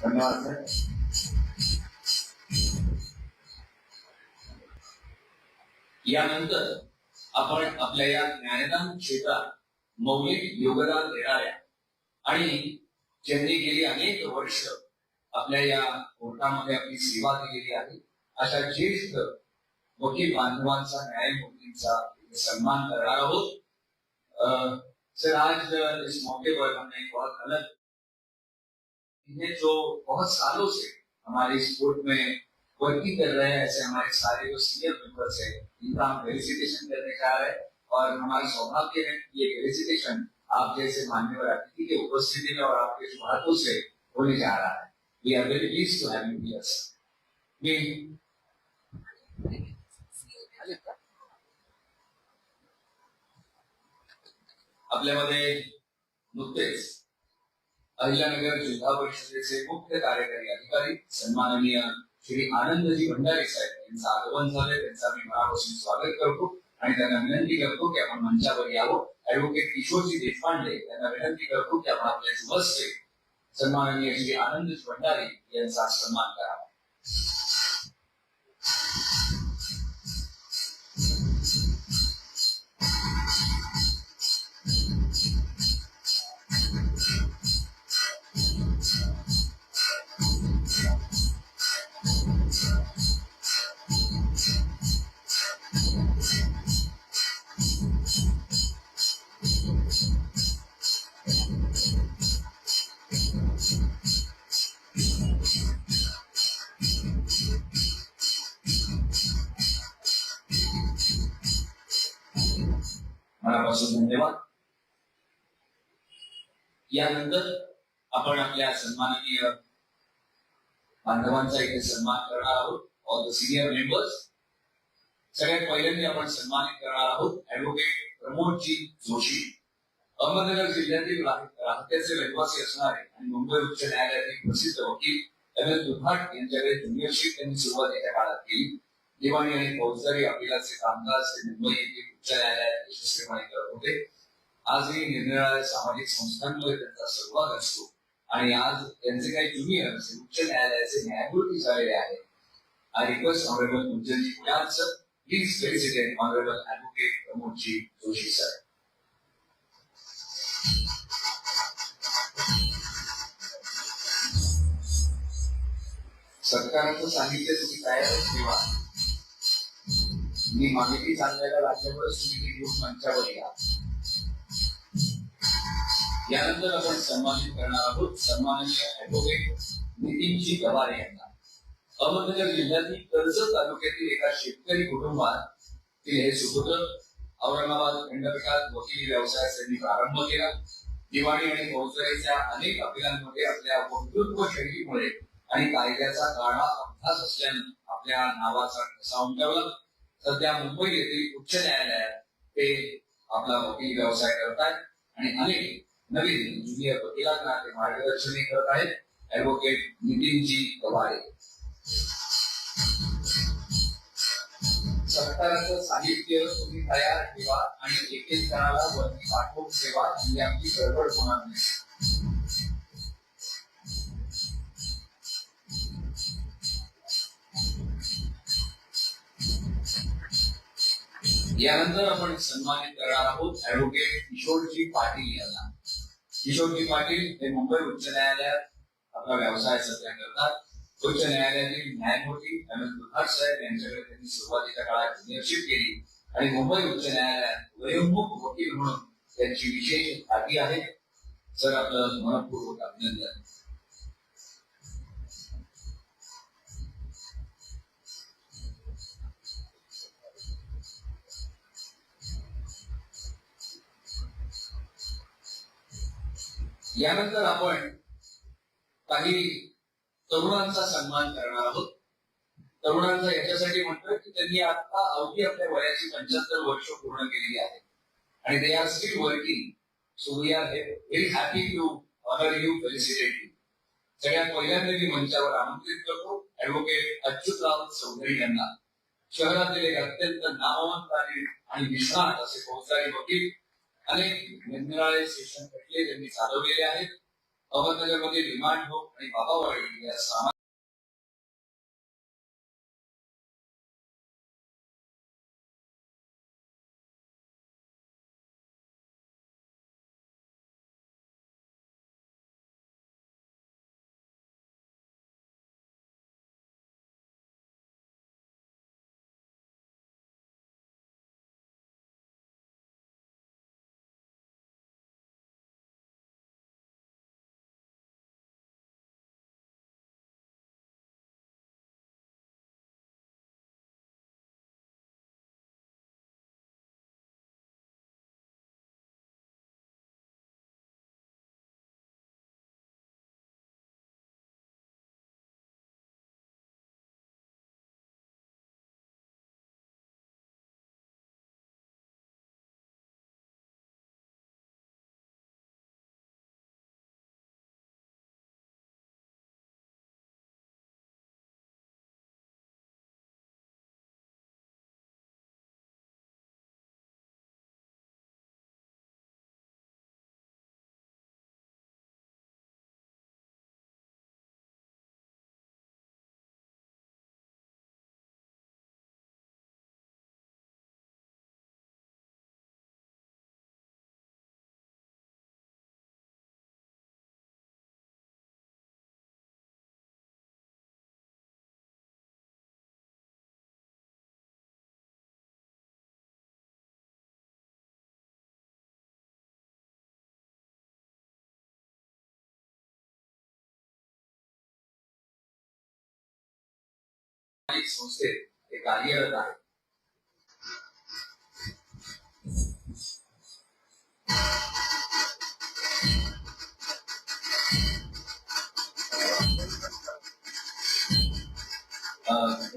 धन्यवाद. यानंतर आपण आपल्या या ज्ञानदान क्षेत्रात मौलिक योगदान देणाऱ्या आणि ज्यांनी गेली अनेक वर्ष आपल्या या कोर्टामध्ये आपली सेवा केलेली आहे अशा ज्येष्ठ वकील बांधवांचा, न्यायमूर्तींचा सम्मान करणार आहोत. सर, आज इस मौके पर हमने एक बहुत अलग इन्हें जो बहुत सालों से हमारे इस कोर्ट में वर्किंग कर रहे हैं, ऐसे हमारे सारे जो सीनियर मेंबर्स हैं, इनका हम फेलिसिटेशन करने जा रहे हैं. और हमारा सौभाग्य है ये फेलिसिटेशन आप जैसे मान्यवर अतिथि के उपस्थिति में और आपके शुभारंभों से होने जा रहा है. We are very pleased to have you here sir. आपल्यामध्ये नुकतेच अहमदनगर जिल्हा परिषदेचे मुख्य कार्यकारी अधिकारी सन्माननीय श्री आनंदजी भंडारी साहेब यांचं आगमन झालंय. त्यांचा मी मनापासून स्वागत करतो आणि त्यांना विनंती करतो की आपण मंचावर यावं. ऍडव्होकेट किशोरजी देशपांडे यांना विनंती करतो की आपण आपल्या शुभस्ते सन्माननीय श्री आनंदजी भंडारी यांचा सन्मान करावा. मनापासून धन्यवाद. यानंतर आपण आपल्या सन्माननीय बांधवांचा इथे सन्मान करणार आहोत. All the senior members. सगळ्यात पहिल्यांदा आपण सन्मानित करणार आहोत ऍडव्होकेट प्रमोदजी जोशी. अहमदनगर जिल्ह्यातील राहत्याचे रहिवासी असणारे आणि मुंबई उच्च न्यायालयातील प्रसिद्ध वकील दुधाट यांच्याकडे ज्युनियरशिप त्यांनी सुरुवातीच्या काळात केली. दिवाणी आणि फौजदारी अपीलाचे कामकाज ते मुंबई येथील उच्च न्यायालयात यशस्वीपणे करत होते. आजही निरनिराळ्या सामाजिक संस्थांमध्ये त्यांचा सहभाग असतो आणि आज त्यांचे काही ज्युनियर उच्च न्यायालयाचे न्यायमूर्ती झालेले आहेत. I request honourable Kunjanji Bhuyan sir, please felicitate honourable advocate Pramodji Joshi sir. सरकारचं सांगितलं तुम्ही तयारच ठेवा. मी माहिती सांगायला लागल्यामुळे तुम्ही घेऊन मंचावर या. यानंतर आपण सन्मानित करणार आहोत सन्माननीय ऍडव्होकेट नितीनजी गवारे यांना. अहमदनगर जिल्ह्यातील कर्जत तालुक्यातील एका शेतकरी कुटुंबात हे सुपुत्र. औरंगाबाद खंडपीठात वकिली व्यवसायास त्यांनी प्रारंभ केला. दिवाणी आणि फौजदारीच्या अनेक अपीलांमध्ये आपल्या वक्तृत्व शैलीमुळे आणि कायद्याचा गाढा अभ्यास असल्यानं आपल्या नावाचा ठसा उमटवला. सध्या मुंबई येथील उच्च न्यायालयात ते आपला वकील व्यवसाय करत आहेत आणि अनेक नवीन ज्युनियर वकिलांना ते मार्गदर्शनही करत आहेत. ऍडव्होकेट नितीनजी गवारे. सरकारचं साहित्य तुम्ही तयार ठेवा आणि एक जणाला वरती पाठवून ठेवा म्हणजे आमची गडबड होणार नाही. यानंतर आपण सन्मानित करणार आहोत ऍडव्होकेट किशोरजी पाटील यांना. किशोरजी पाटील हे मुंबई उच्च न्यायालयात आपला व्यवसाय सध्या करतात. उच्च न्यायालयातील न्यायमूर्ती दुधाट साहेब यांच्याकडे त्यांनी सुरुवातीच्या काळात ज्युनियरशिप केली आणि मुंबई उच्च न्यायालयात वयोमुक्त वकील म्हणून त्यांची विशेष ख्याती आहे. सर, आपलं मनपूर्वक अभिनंदन. यानंतर आपण काही तरुणांचा सन्मान करणार आहोत. तरुणांचा याच्यासाठी म्हणतोय की त्यांनी आता अवधी आपल्या वयाची 75 वर्ष पूर्ण केलेली आहेत आणि they are still working. So we are very happy to honour you, felicitate you. सगळ्यात पहिल्यांदा मी मंचावर आमंत्रित करतो ऍडव्होकेट अच्युतराव चौधरी यांना. शहरातील एक अत्यंत नामवंत आणि निष्णात असे फौजदारी वकील. अनेक निरनिराळे सेशन खटले त्यांनी चालवलेले आहेत. अहमदनगरमध्ये रिमांड हो आणि बाबावाडी या सामाजिक संस्थेत ते कार्यरत आहे.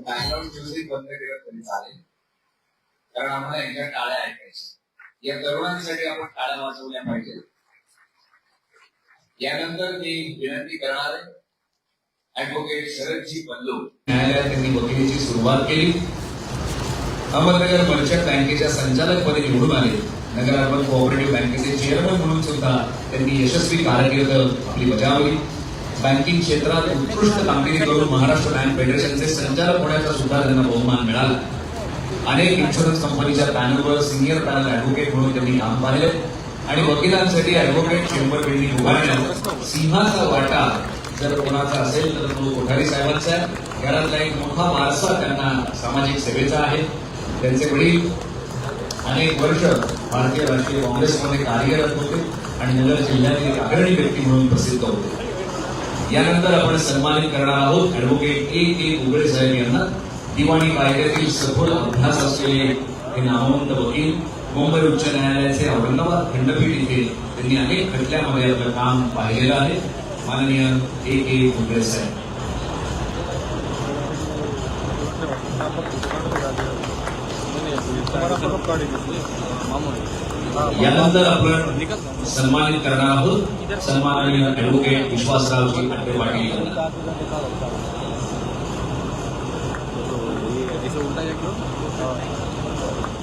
बॅकग्राऊंड म्युझिक बंद केलं तरी चालेल, कारण आम्हाला यांच्या टाळ्या ऐकायच्या. या तरुणांसाठी आपण टाळ्या वाजवल्या पाहिजे. यानंतर मी विनंती करणार आहे ऍडव्होकेट शरदजी पल्लू. न्यायालयात त्यांनी वकिलीची सुरुवात केली. अहमदनगर मर्चंट बँकेच्या संचालकपदी निवडून आले. नगर अर्बन कोऑपरेटिव्ह बँकेचे चेअरमन म्हणून सुद्धा त्यांनी यशस्वी कारकीर्द आपली बजावली. बँकिंग क्षेत्रात उत्कृष्ट कामगिरी करून महाराष्ट्र बँक फेडरेशनचे संचालक होण्याचा सुद्धा त्यांना बहुमान मिळाला. अनेक इन्शुरन्स कंपनीच्या पॅनलवर सिनियर पॅनल ऍडव्होकेट म्हणून त्यांनी काम पाहिले आणि वकिलांसाठी ऍडव्होकेट चेंबर बिल्डिंग उभारण्यात सिंहाचा वाटा जर कोणाचा असेल तर तो कोठारी साहेबांचा आहे. घरातला एक मोठा वारसा त्यांना सामाजिक सेवेचा आहे. त्यांचे वडील अनेक वर्ष भारतीय राष्ट्रीय काँग्रेसमध्ये कार्यरत होते आणि नगर जिल्ह्यातील एक अग्रणी व्यक्ती म्हणून प्रसिद्ध होते. यानंतर आपण सन्मानित करणार आहोत ऍडव्होकेट ए उगळे साहेब यांना. दिवाणी कायद्यातील सखोल अभ्यास असलेले हे नामवंत वकील. मुंबई उच्च न्यायालयाचे औरंगाबाद खंडपीठ इथे त्यांनी अनेक खटल्यामध्ये आपलं काम पाहिलेलं आहे. माननीय ए उगळे साहेब. यानंतर आपण सन्मानित करणार आहोत सन्माननीय ऍडव्होकेट विश्वासरावजी अड्डे पाटील यांना.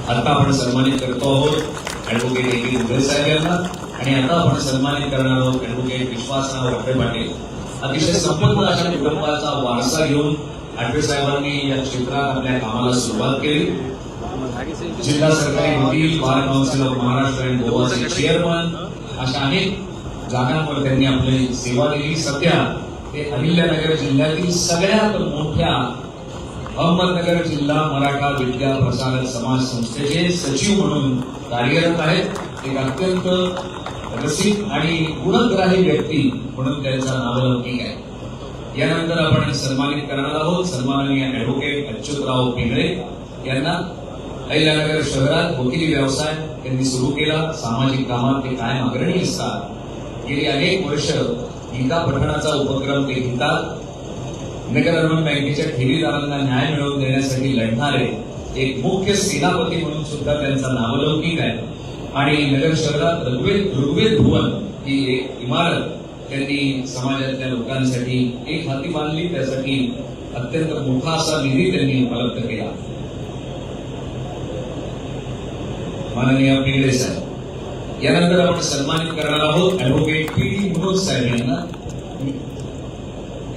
आता आपण सन्मानित करतो आहोत ऍडव्होकेट ए उगळे साहेब यांना आणि आता आपण सन्मानित करणार आहोत ऍडव्होकेट विश्वासराव अड्डे पाटील. अतिशय संपन्न अशा कुटुंबाचा वारसा घेऊन अड्डे साहेबांनी या क्षेत्रात आपल्या कामाला सुरुवात केली. जिल्हा सरकारी वकील, बार काउन्सिल ऑफ महाराष्ट्र आणि गोवाचे चेअरमन अशा अनेक जागांवर त्यांनी आपली सेवा दिली. सध्या ते अहिल्यानगर जिल्ह्यातील सगळ्यात मोठ्या अहमदनगर जिल्हा मराठा विद्या प्रसारक समाज संस्थेचे सचिव म्हणून कार्यरत आहेत. एक अत्यंत रसिक आणि गुणग्राही व्यक्ती म्हणून त्यांचा नावलौकिक आहे. यानंतर आपण सन्मानित करणार आहोत सन्माननीय ऍडव्होकेट अच्युतराव पिंगळे यांना. अहिल्यानगर शहरात वकिली व्यवसाय त्यांनी सुरू केला. सामाजिक कामात ते कायम अग्रणी असतात. गेली अनेक वर्ष गीता पठणाचा उपक्रम ते घेतात. नगर अर्बन बँकेच्या ठेवीदारांना न्याय मिळवून देण्यासाठी लढणारे एक मुख्य सेनापती म्हणून सुद्धा त्यांचा नावलौकिक आहे. आणि नगर शहरात ऋग्वेद भुवन ही एक इमारत त्यांनी समाजातल्या लोकांसाठी एक हाती बांधली. त्यासाठी अत्यंत मोठा असा निधी त्यांनी उपलब्ध केला. माननीय पिंगळे साहेब. यानंतर आपण सन्मानित करणार आहोत ऍडव्होकेट पी मनोज साहेब यांना.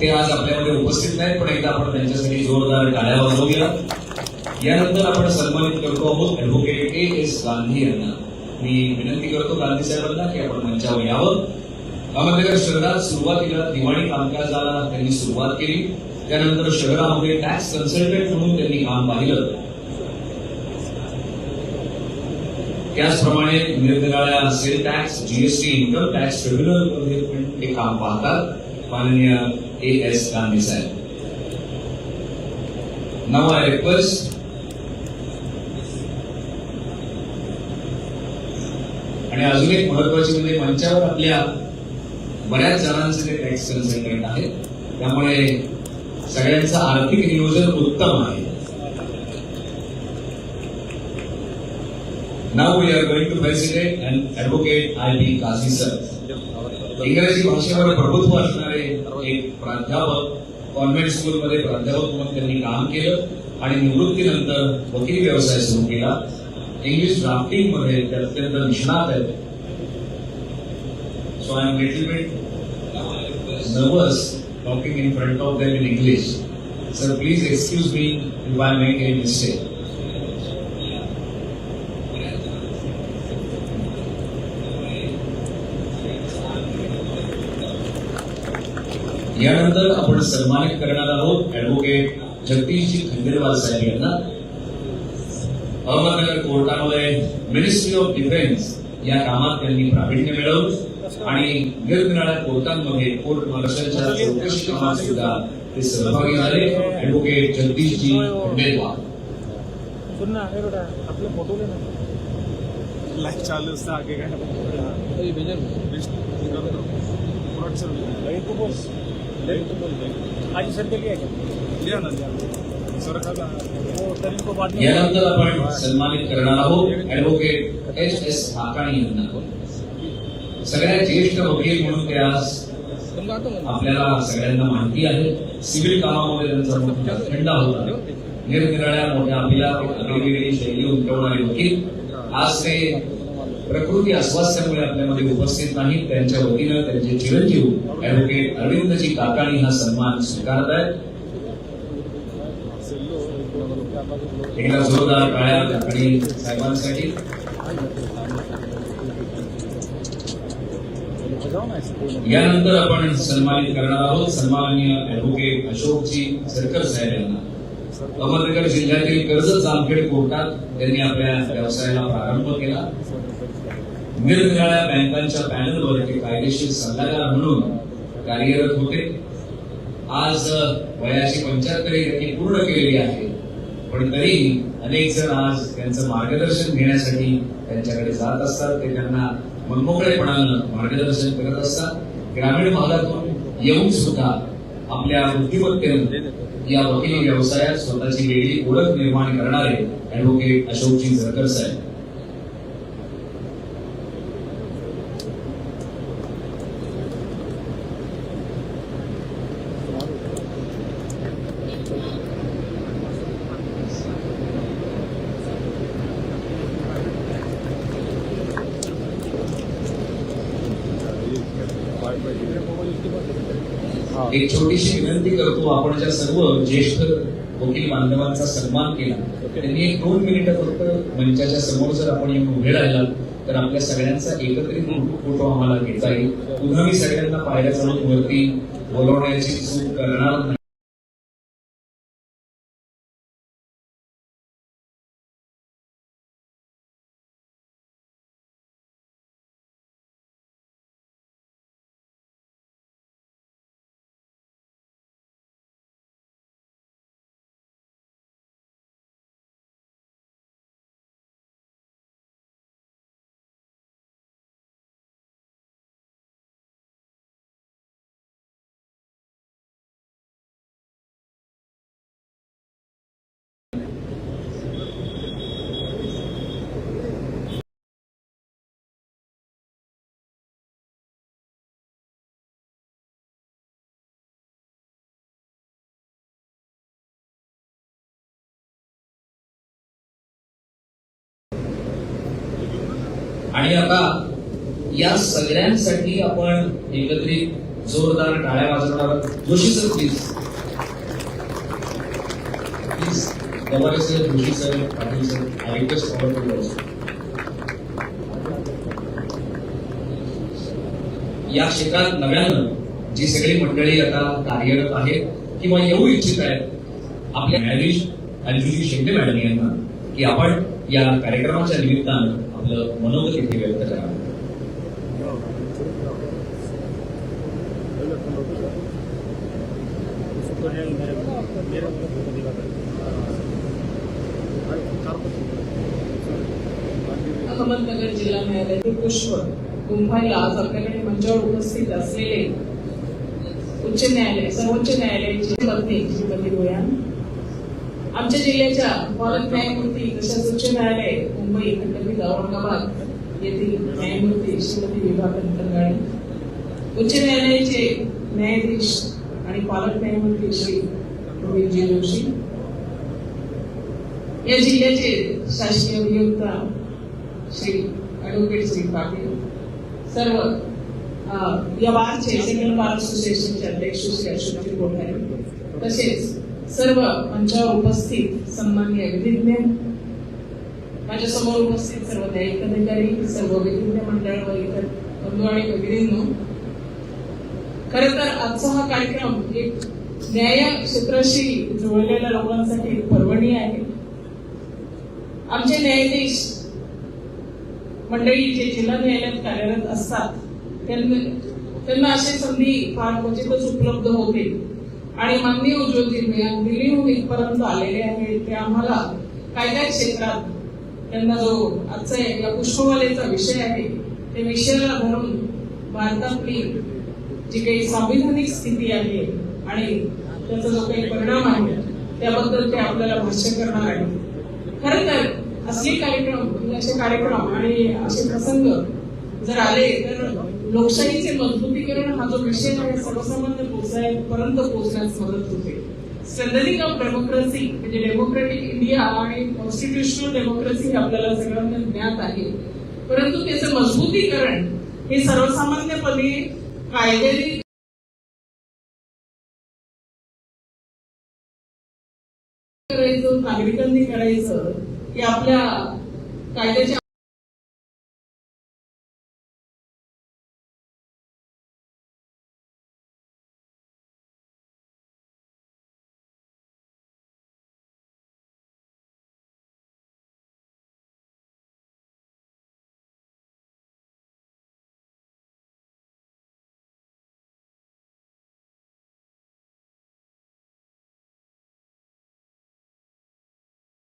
ते आज आपल्यामध्ये उपस्थित नाहीत, पण एकदा आपण त्यांच्यासाठी जोरदार टाळ्या वाजवूया. यानंतर आपण सन्मानित करतो आहोत ऍडव्होकेट एस गांधी यांना. मी विनंती करतो गांधी साहेबांना की आपण मंचावर यावं. अहमदनगर शहरात सुरुवातीला दिवाणी कामकाजाला त्यांनी सुरुवात केली. त्यानंतर शहरामध्ये टॅक्स कन्सल्टंट म्हणून त्यांनी काम पाहिलं. त्याचप्रमाणे निरनिराळ्या sale tax, GST, income tax tribunal मध्ये पण ते काम पाहतात माननीय एस गांधी साहेब. नाउ आय रिक्वेस्ट आणि अजून एक महत्वाची म्हणजे मंचावर आपल्या बऱ्याच जणांचे ते टॅक्स कन्सल्टंट आहेत, त्यामुळे सगळ्यांचं आर्थिक नियोजन उत्तम आहे. Now we are going to felicitate and advocate I.P. Kazi sir. इंग्रजी भाषेवर प्रभुत्व असणारे एक प्राध्यापक, कॉन्व्हेंट स्कूलमध्ये प्राध्यापक म्हणून त्यांनी काम केलं आणि निवृत्तीनंतर वकील व्यवसाय सुरू केला. इंग्लिश ड्राफ्टिंग मध्ये ते अत्यंत निष्णात आहेत. So I am little bit nervous talking in front of them in English. Sir, please excuse me if I make a mistake. यानंतर आपण सन्मानित करणार आहोत ॲडव्होकेट जगदीशजी खंडेलवाल साहेब यांना. अहमदनगर कोर्टामध्ये मिनिस्ट्री ऑफ डिफेन्स या कामात त्यांनी प्रावीण्य मिळवलं आणि निरनिराळ्या कोर्टांमध्ये कोर्ट मार्शलच्या चौकशी कामात सुद्धा ते सहभागी झाले. ॲडव्होकेट जगदीशजी खंडेलवाल. आपले फोटो लाइव चालू असता आगे काय आज सर के यानंतर आपण सन्मानित करणार आहोत ॲडव्होकेट एस हाकाणी यांना. सगळ्यात ज्येष्ठ वकील म्हणून ते आज आपल्याला सगळ्यांना माहिती आहे. सिव्हिल कामामध्ये त्यांचा मोठा खंडा होता. निरनिराळ्या मोठ्या वेगवेगळी शैली उमटवणारे वकील आज ते प्रकृती अस्वास्थ्यामुळे आपल्यामध्ये उपस्थित नाहीत. त्यांच्या वतीनं त्यांचे चिरंजीव ॲडव्होकेट अरविंदजी काकाणी हा सन्मान स्वीकारत आहेत. एकदा जोरदार टाळ्या काकाणी साहेबांसाठी. यानंतर आपण सन्मानित करणार आहोत सन्माननीय ॲडव्होकेट अशोकजी सरकर साहेब यांना. अहमदनगर जिल्ह्यातील कर्जत जामखेड कोर्टात त्यांनी आपल्या व्यवसायाला प्रारंभ केला. निरनिराळ्या बँकांच्या पॅनलवर ते कायदेशीर सल्लागार म्हणून कार्यरत होते. आज वयाची 75 त्यांनी पूर्ण केलेली आहे, पण तरी अनेक जण आज त्यांचं मार्गदर्शन घेण्यासाठी त्यांच्याकडे जात असतात. ते त्यांना मनमोकळेपणानं मार्गदर्शन करत असतात. ग्रामीण भागातून येऊन सुद्धा आपल्या बुद्धिमत्तेनं या वकिली व्यवसायात स्वतःची वेगळी ओळख निर्माण करणारे ॲडव्होकेट अशोकजी सरकर साहेब. एक छोटीशी विनंती करतो, आपण ज्या सर्व ज्येष्ठ वकील बांधवांचा सन्मान केला त्यांनी 2 मिनिटं फक्त मंचाच्या समोर जर आपण येऊन उभे राहिला तर आपल्या सगळ्यांचा एकत्रित फोटो आम्हाला घेता येईल. पुन्हा मी सगळ्यांना पायऱ्या चढून वरती बोलवण्याची चूक करणार नाही. आणि आता या सगळ्यांसाठी आपण एकत्रित जोरदार टाळ्या वाजवणार आहोत. जोशी सर प्लीज प्लीज दवारे sir, Joshi sir, Patil sir, I request all of you also. या क्षेत्रात नव्यानं जी सगळी मंडळी आता कार्यरत आहेत किंवा येऊ इच्छित आहेत, आपल्या न्यायाधीश अंजुली शिंदे मॅडम यांना की आपण या कार्यक्रमाच्या निमित्तानं आपलं मनोगत इथे व्यक्त करावं. अहमदनगर जिल्हा न्यायालयातील पुष्प कुंभाईला आज आपल्याकडे मंचावर उपस्थित असलेले उच्च न्यायालय, सर्वोच्च न्यायालयाची पत्नी श्रीमती भुयान, आमच्या जिल्ह्याच्या पालक न्यायमूर्ती तसेच उच्च न्यायालय मुंबई खंडपीठ औरंगाबाद येथील न्यायमूर्ती श्रीमती विभा कंटरगाळे, उच्च न्यायालयाचे न्यायाधीश आणि पालक न्यायमूर्ती श्री जी जोशी, या जिल्ह्याचे शासकीय अभियंता श्री ॲडव्होकेट श्री पाटील, सर्व या बारचे सेकंड बार असोसिएशनचे अध्यक्ष श्री अशोकजी कोठारे, तसेच सर्व मंचावर उपस्थित सन्माननीय विधिज्ञ, माझ्या समोर उपस्थित सर्व न्यायिक अधिकारी, सर्व विधिज्ञ मंडळ व इतर बंधू आणि भगिनींनो, खरं तर आजचा हा कार्यक्रम एक न्याय क्षेत्राशी जोडलेल्या लोकांसाठी एक पर्वणी आहे. आमचे न्यायाधीश मंडळी जे जिल्हा न्यायालयात कार्यरत असतात त्यांना अशी संधी फार क्वचितच उपलब्ध होते आणि माननीय उज्ज्वलजी भुयान दिल्लीहून इथपर्यंत आलेले आहेत. ते आम्हाला काय क्षेत्रात त्यांना जो आजचा या पुष्पमालेचा विषय आहे त्या विषयाला धरून भारतातली जी काही संविधानिक स्थिती आहे आणि त्याचा जो काही परिणाम आहे त्याबद्दल ते आपल्याला भाष्य करणार आहे. खरं तर असले कार्यक्रम, असे कार्यक्रम आणि असे प्रसंग जर आले तर लोकशाहीचे मजबूतीकरण हा जो विषय आहे सर्वसामान्य पर्यंत पोहोचण्यास मदत होते. स्ट्रेंथनिंग ऑफ डेमोक्रेसी म्हणजे डेमोक्रेटिक इंडिया आणि कॉन्स्टिट्यूशनल डेमोक्रेसी हे आपल्याला सगळ्यांना ज्ञात आहे, परंतु त्याचं मजबूतीकरण हे सर्वसामान्यपणे कायद्याने करायचं, नागरिकांनी करायचं हे आपल्या कायद्याच्या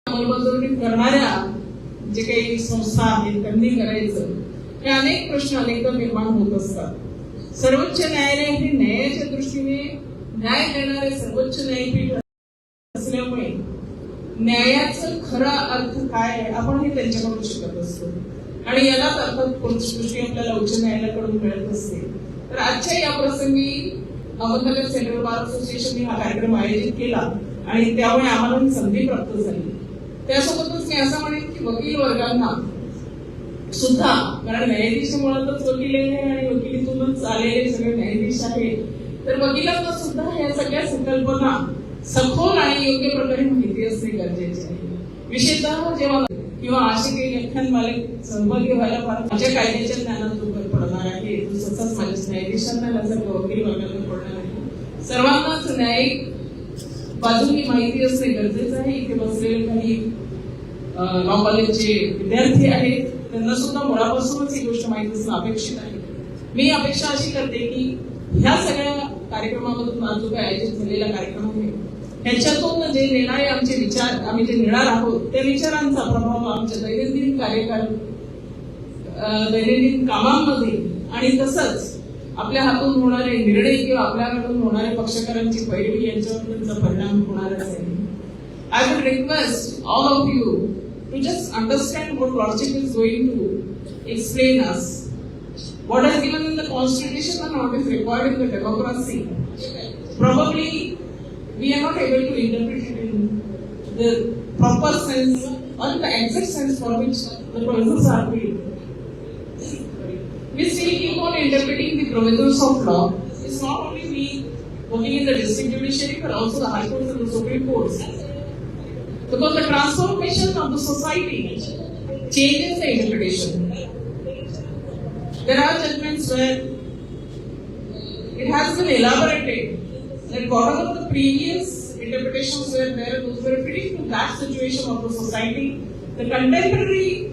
अंमलबजावणी करणाऱ्या जे काही संस्था आहेत त्यांनी करायचं, हे अनेक प्रश्न अनेकदा निर्माण होत असतात. सर्वोच्च न्यायालय हे न्यायाच्या दृष्टीने न्याय देणारे सर्वोच्च न्यायपीठ असल्यामुळे न्यायाचं खरा अर्थ काय आहे आपण हे त्यांच्याकडून शिकत असतो आणि यालाच अर्थात दृष्टी आपल्याला उच्च न्यायालयाकडून मिळत असते. तर आजच्या या प्रसंगी अहमदनगर सेंट्रल बार असोसिएशनने हा कार्यक्रम आयोजित केला आणि त्यामुळे आम्हाला संधी प्राप्त झाली. त्यासोबतच मी असं म्हणेन की वकील वर्गांना सुद्धा, कारण न्यायाधीश मुळातच वकील आहे आणि वकिलीतूनच आलेले सगळे न्यायाधीश आहेत, तर वकिलांना सुद्धा या सगळ्या संकल्पना सखोल आणि योग्य प्रकारे माहिती असणे गरजेचे आहे. विशेषतः जेव्हा किंवा असे काही व्याख्यानमालेत सहभागी व्हायला फार माझ्या कायद्याच्या ज्ञानात भर पडणार आहे, तसंच माझ्या न्यायाधीशांना सर्व वकील वर्गांना पडणार आहे. सर्वांनाच न्यायिक बाजूनी माहिती असणे गरजेचं आहे. इथे बसलेले काही लॉ कॉलेजचे विद्यार्थी आहेत, त्यांना सुद्धा मुळापासूनच ही गोष्ट माहिती असणं अपेक्षित आहे. मी अपेक्षा अशी करते की ह्या सगळ्या कार्यक्रमामधून आज जो काही आयोजित झालेला कार्यक्रम आहे ह्याच्यातून जे निर्णय आमचे विचार आम्ही जे नेणार आहोत त्या विचारांचा प्रभाव आमच्या दैनंदिन दैनंदिन कामांमध्ये आणि तसंच आपल्या हातून होणारे निर्णय किंवा आपल्याकडून होणारे पक्षकारांची पैरवी यांच्यावर त्यांचा परिणाम होणारच आहे. I would request all of you to just understand what logic is going to explain us. What is given in the Constitution and what is required in the democracy. Probably we are not able to interpret it in the proper sense or in the exact sense for which the provisions are made. we still keep on interpreting the provisions of law. It's not only we working in the district judiciary, but also the high courts and the supreme courts. Because the transformation of the society changes the interpretation. There are judgments where it has been elaborated that whatever the previous interpretations were there, those were fitting to that situation of the society. The contemporary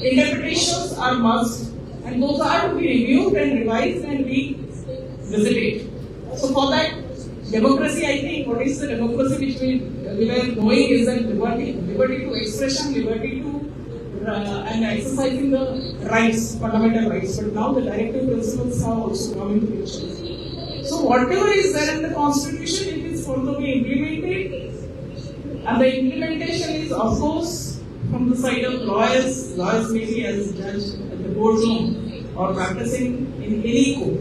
interpretations are must, and those are to be reviewed and revised and revisited. So for that, democracy, I think, what is the democracy which we were knowing is that liberty to expression, liberty to and exercising the rights, fundamental rights. But now the directive principles have also come into picture. So whatever is there in the constitution, it is going to be implemented, and the implementation is, of course, from the side of lawyers maybe as judge at the boardroom or practicing in any court.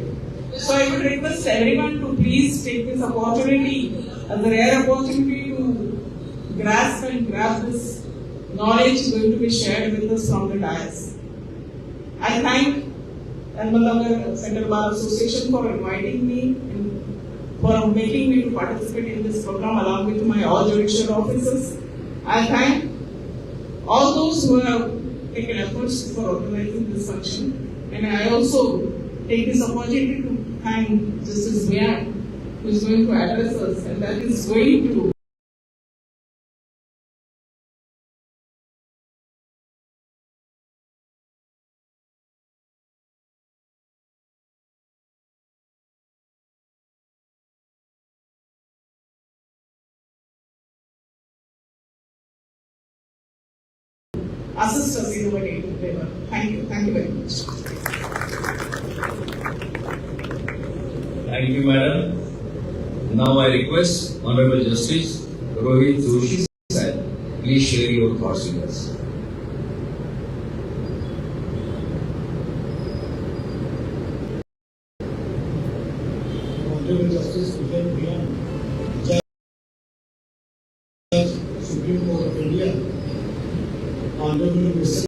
So I would request everyone to please take this opportunity as a rare opportunity to grasp and grab this knowledge going to be shared with us from the dais. I thank Ahmednगर Central Bar Association for inviting me and for making me to participate in this program along with my all judicial officers. I thank all those who have taken efforts for organizing this function, and I also take this opportunity to thank Justice Bhuyan, who is going to address us, and that is going to assist us in our day-to-day labor. Thank you. Thank you very much. Thank you, madam. Now I request Honorable Justice Rohit Joshi sir, please share your thoughts with us. Honorable Justice Bhuyan, Judge, Supreme Court of India, Honorable Mr.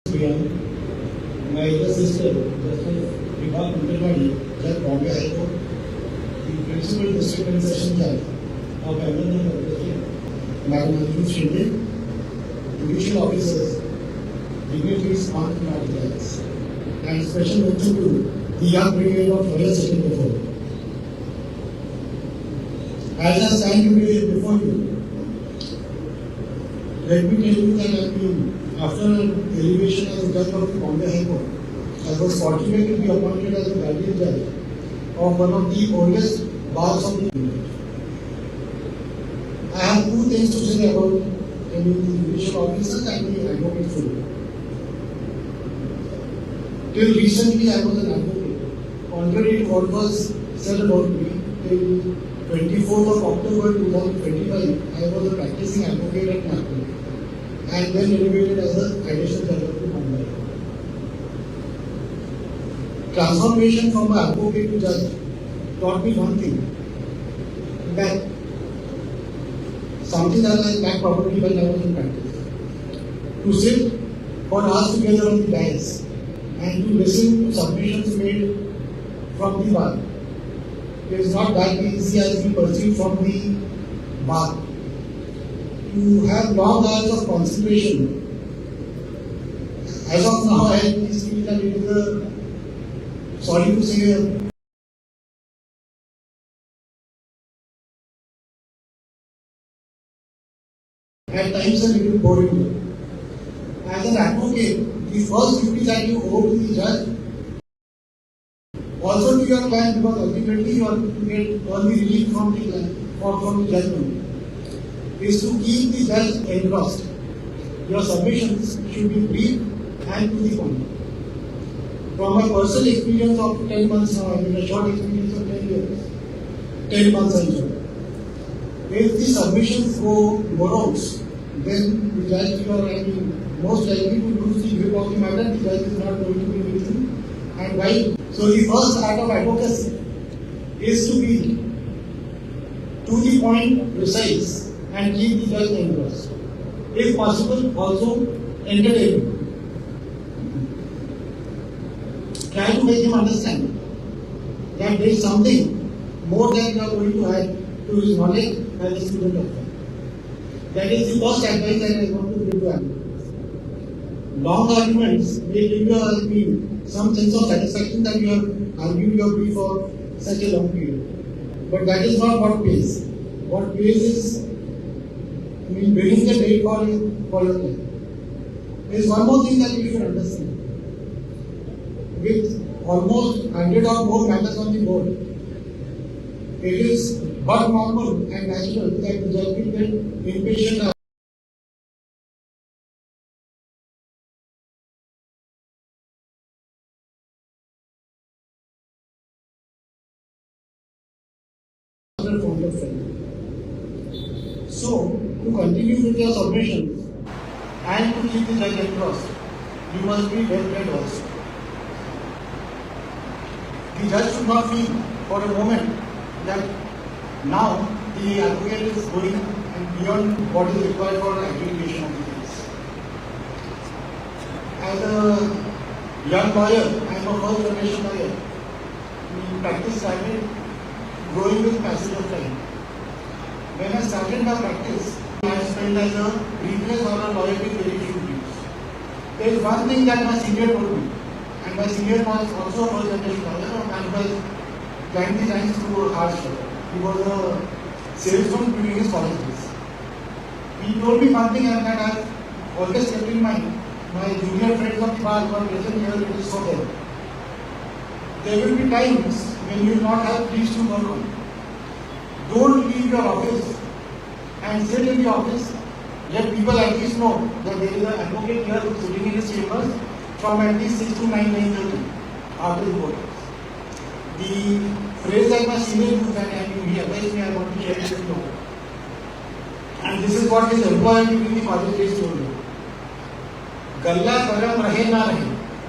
Bhuyan, my elder sister, Justice Judge Bombay High Court, the Principal District and Session Judge of Advocacy, Madam Anju Shinde, Judicial Officers, dignitaries on the judges, and special mention to the young brigade of lawyers sitting before. As I stand today before you, let me tell you that after an elevation as a judge of the Bombay High Court, I was fortunate to be appointed as a guardian judge of one of the oldest bars of the country. I have two things to say about the judicial officers and the advocate field. Till recently, I was an advocate. Contrary to what was said about me, till 24th of October 2025, I was a practicing advocate at Nagpur and then elevated as an additional judge of the Bombay. Transformation from an advocate to judge taught me one thing, that something that I lacked probably when I was in practice. To sit for hours together on the dais and to listen to submissions made from the bar. It is not that easy as we perceive from the bar. To have long hours of concentration. As of now, I feel that it is a, sorry to say, at times a little boring. As an advocate, the first duty that you owe to the judge, also to your client, because ultimately you are to get early relief from the client or from the judgment, is to keep the judge engrossed. Your submissions should be brief and to the point. From my personal experience of 10 months now, I mean a short experience of 10 years, 10 months and so. If the submissions go morose, then the judge, you are most likely to lose the grip of the matter. The judge is not going to be with you. And why? So the first act of advocacy is to be to the point, precise, and keep the judge engrossed. If possible, also entertaining. try to make him understand that there is something more that you are going to add to his knowledge as a student of law. That is the first advice that I want to give to him. Long arguments may give you some sense of satisfaction that you have argued your brief for such a long period. But that is not what pays. What pays is bringing the date for your life. There is one more thing that you should understand. With almost 100 or more matters on the board, it is but normal and natural that the judge will get impatient after point of failure. So, to continue with your submissions and to keep the judge across, you must be well read also. The judge should not feel for a moment that now the advocate is going beyond what is required for adjudication of the case. As a young lawyer, I am a first generation lawyer. In practice started growing with passage of time. When I started my practice, I spent as a briefless or a lawyer with very few briefs. There is one thing that my senior told me, and my senior was also a first generation lawyer and was climbed the ranks through hardship. He was a salesman during his college days. He told me one thing and that I have always kept in mind. My junior friends of the bar who are present here, it is for them. There will be times when you will not have briefs to work on. Don't leave your office and sit in the office. Let people at least know that there is an advocate here who is sitting in his chambers from at least 6 to 9:30 after the board. The phrase that my senior used and he advised me, I want to share it with you. And this is what his employer during the college days told me. गल्ला गरम रहे ना रहे,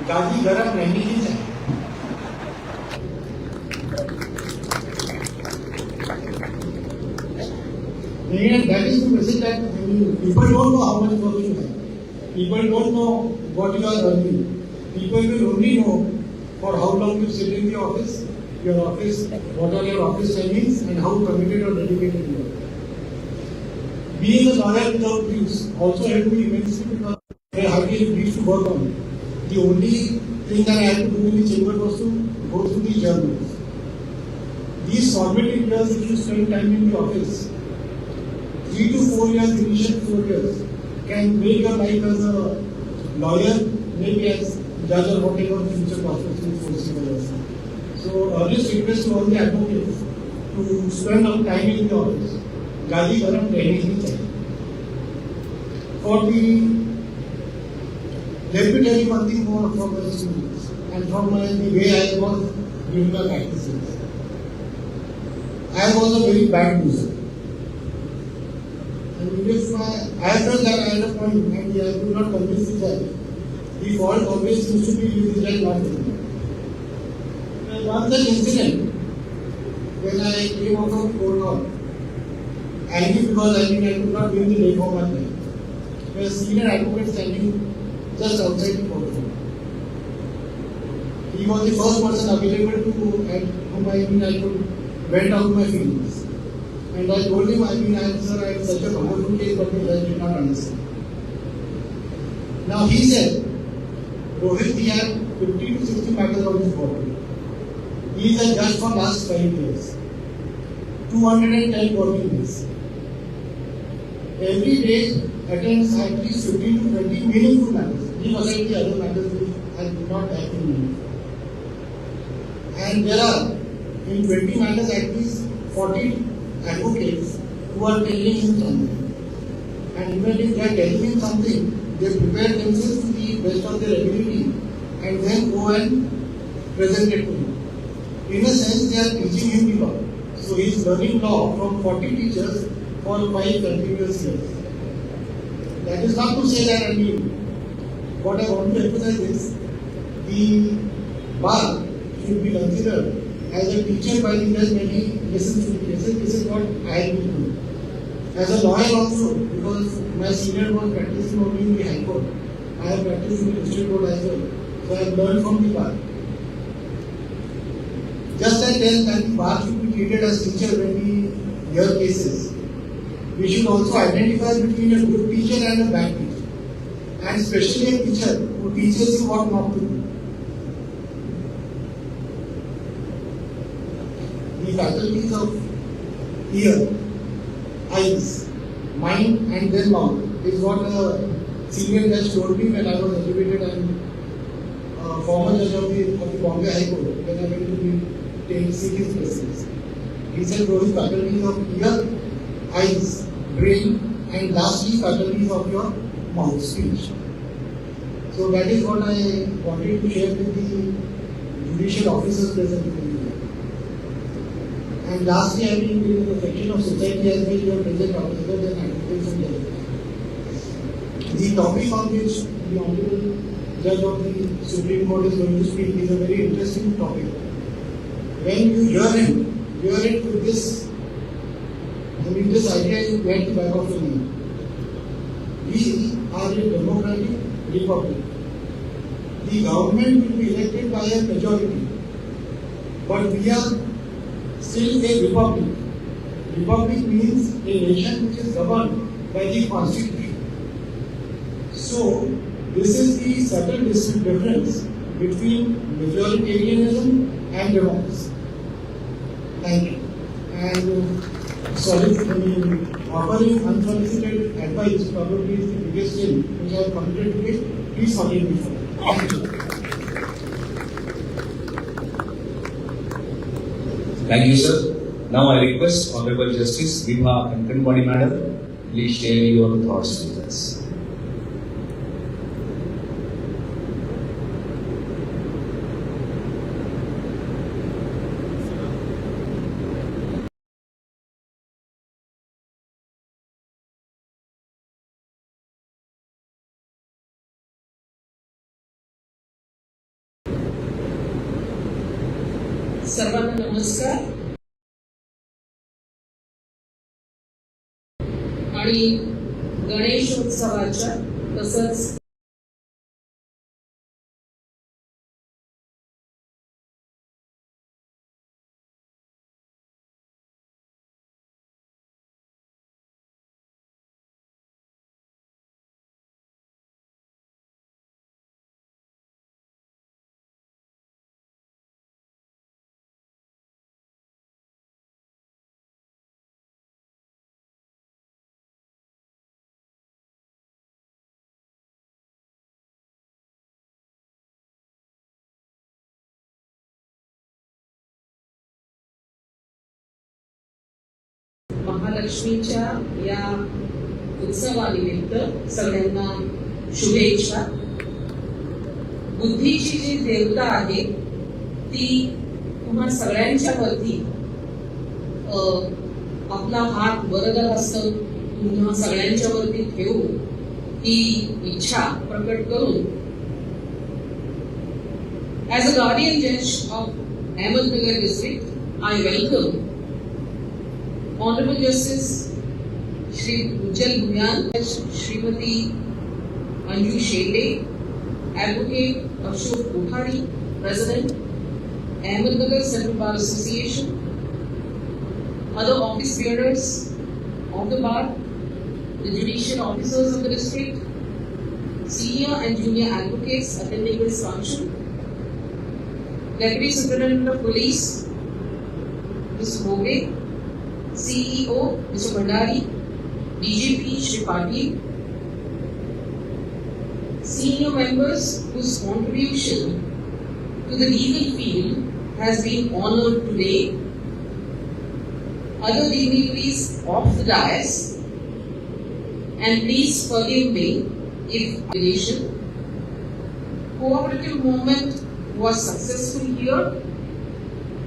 गादी गरम रहनी ही चाहिए. And that is the message that people don't know how much work you have. People don't know what you are earning. People will only know for how long you sit in the office, what are your office timings, and how committed or dedicated you are. Being a lawyer without briefs also helped me immensely because I hardly had briefs to work on. The only thing that I had to do in the chamber was to go through the journals. These formative years, if you spend time in the office, 3 to 4 years, initial 4 years, can make your life as a lawyer, maybe as judge or whatever future prospects will foresee for yourself. So, earliest request to all the advocates to spend some time in the office. Gadi garam rehne hi chahiye. For the, let me tell you one thing more from my students and from the way I was doing my practices. I was a very bad loser. And if I felt that I had a point and I could not convince the judge, the fault always seems to be with the judge, not with me. One such incident, when I came out of the court hall, angry because I could not win the day for my life. There was a senior advocate standing just outside the courtroom. He was the first person available to at whom I could vent out my feelings. And I told him, sir, I had such a wonderful case, but the judge did not understand. Now he said, Rohit, he had 50 to 60 matters on his board. He is a judge for last 5 years. 210 working days. Every day attends at least 15 to 20 meaningful matters. Leave aside the other matters which I do not have in mind. And there are, in 20 matters, at least 40 advocates who are telling him something. And even if they are telling him something, they prepare themselves to the best of their ability and then go and present it to him. In a sense, they are teaching him the law. So he is learning law from 40 teachers for 5 continuous years. That is not to say that what I want to emphasize is the bar should be considered as a teacher by the judge when he listens to the cases. This is what I have been doing. As a lawyer also, because my senior was practicing only in the High Court, I have practiced in the District Court as well. So I have learned from the bar. tell that the bar should be treated as teacher when we hear cases. We should also identify between a good teacher and a bad teacher. And especially a teacher who teaches you what not to do. The faculties of ear, eyes, mind and then mouth is what a senior judge told me when I was elevated and former judge of the Bombay High Court when I went to be seek his presence. He said those faculties of ear, eyes, brain and lastly faculties of your mouth, speech. So that is what I wanted to share with the judicial officers present here. And lastly, I mean, there is a section of society as well your present officers and advocates and judges. The topic on which the Honorable Judge of the Supreme Court is going to speak is a very interesting topic. When you hear it with this, I mean, this idea you get the back of your mind. We are a democratic republic. The government will be elected by a majority, but we are still a republic. Republic means a nation which is governed by the constitution. So, this is the subtle difference between majoritarianism and democracy. Thank you. And offering unsolicited advice probably is the biggest sin which I have committed today. Please forgive me for that. Thank you. Thank you, sir. Now I request Honorable Justice Vibha Kankanwadi Madam, please share your thoughts with us. सर्वांना नमस्कार. आणि गणेशोत्सवाच्या तसंच महालक्ष्मीच्या या उत्सवानिमित्त सगळ्यांना शुभेच्छा. बुद्धीची जी देवता आहे ती तुम्हा सगळ्यांच्या वरती आपला हात वरद हस्त तुम्हा सगळ्यांच्या वरती ठेवून ही इच्छा प्रकट करून ॲज अ गार्डियन जज of Ahmednagar district I welcome Honorable Justice Shri Bhuyan, Srimati Anju Shende, Advocate Ashok Kothari, President, Ahmednagar Central Bar Association, other office bearers of the bar, the judicial officers of the district, senior and junior advocates attending this function, Deputy Superintendent of Police, Mr. Bhoge, CEO Mr. Bhandari, DGP Shri Patil, senior members whose contribution to the legal field has been honored today, other dignitaries of the dais, and please forgive me if relation. Cooperative movement was successful here.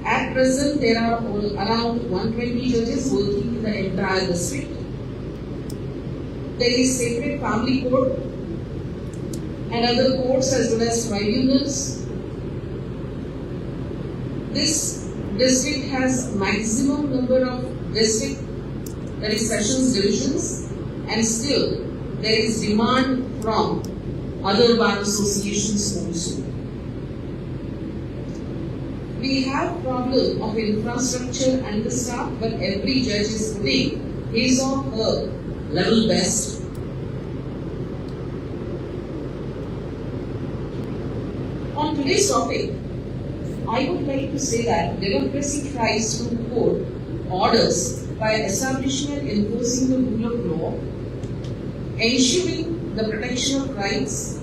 At present, there are around 120 judges working in the entire district. There is Sacred Family Court and other courts as well as tribunals. This district has maximum number of district, that is sessions divisions, and still there is demand from other bar associations also. We have problem of infrastructure and the staff, but every judge is putting his or her level best. On today's topic, I would like to say that democracy tries to court orders by establishing and enforcing the rule of law, ensuring the protection of rights,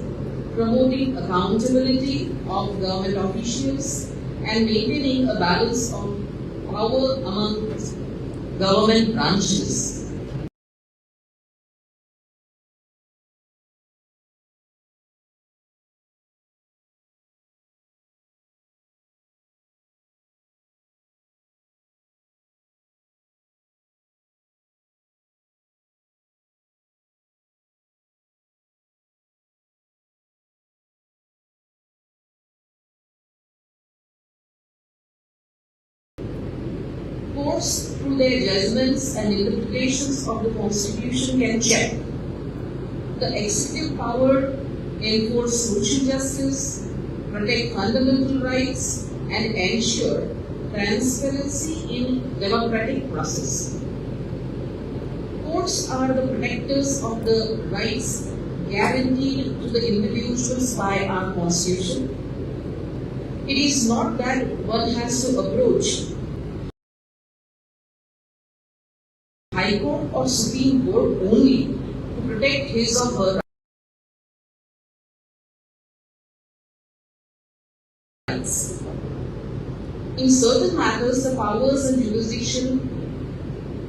promoting accountability of government officials, and maintaining a balance of power among government branches. Courts, through their judgments and interpretations of the Constitution, can check the executive power, enforce social justice, protect fundamental rights, and ensure transparency in democratic process. Courts are the protectors of the rights guaranteed to the individuals by our Constitution. It is not that one has to approach High Court or Supreme Court only to protect his or her rights. In certain matters, the powers and jurisdiction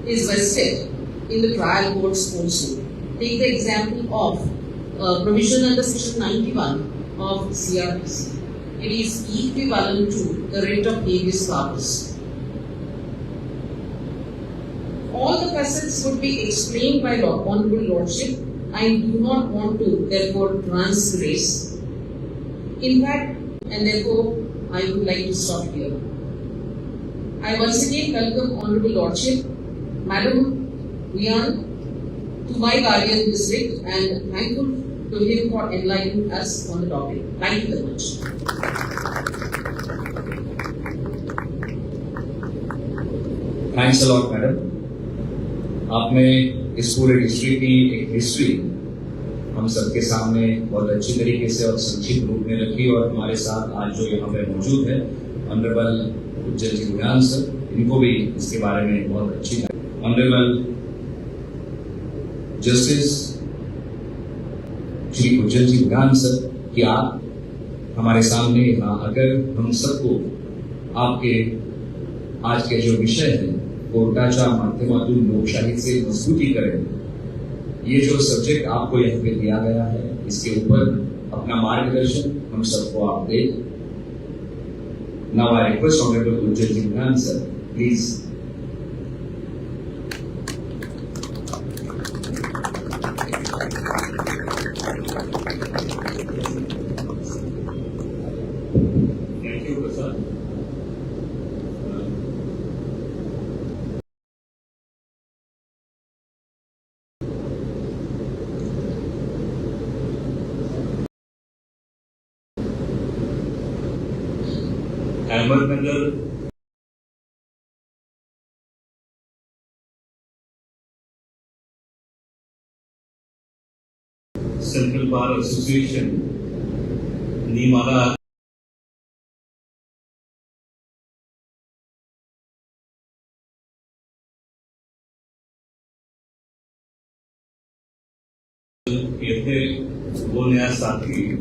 is vested in the trial courts also. Take the example of provision under section 91 of CRPC. It is equivalent to the writ of habeas corpus. All the facets would be explained by Honorable Lordship. I do not want to therefore transgress. In fact, and therefore I would like to stop here. I once again welcome Honorable Lordship, Madam Bhuyan, to my guardian district, and thankful to him for enlightening us on the topic. Thank you very much. Thanks a lot, madam. आपने इस पूरे history की एक history हम सबके सामने बहुत अच्छी तरीके से और संक्षिप्त रूप में रखी, और हमारे साथ आज जो यहाँ पे मौजूद है ऑनरेबल जज भुयान सर, इनको भी इसके बारे में बहुत अच्छी ऑनरेबल जस्टिस श्री भुजन जी भुयान सर कि आप हमारे सामने यहाँ आकर हम सबको आपके आज के जो विषय है कोर्टाच्या माध्यमातून लोकशाही से मजबूती करें, ये जो सब्जेक्ट आपको यहाँ पे दिया गया है, इसके ऊपर अपना मार्गदर्शन हम सबको आप दें. Now I request Honorable Judge Bhuyan sir, please. Thank you, Prasad. Ahmednagar central bar association ने मला येथे बोलण्यासाठी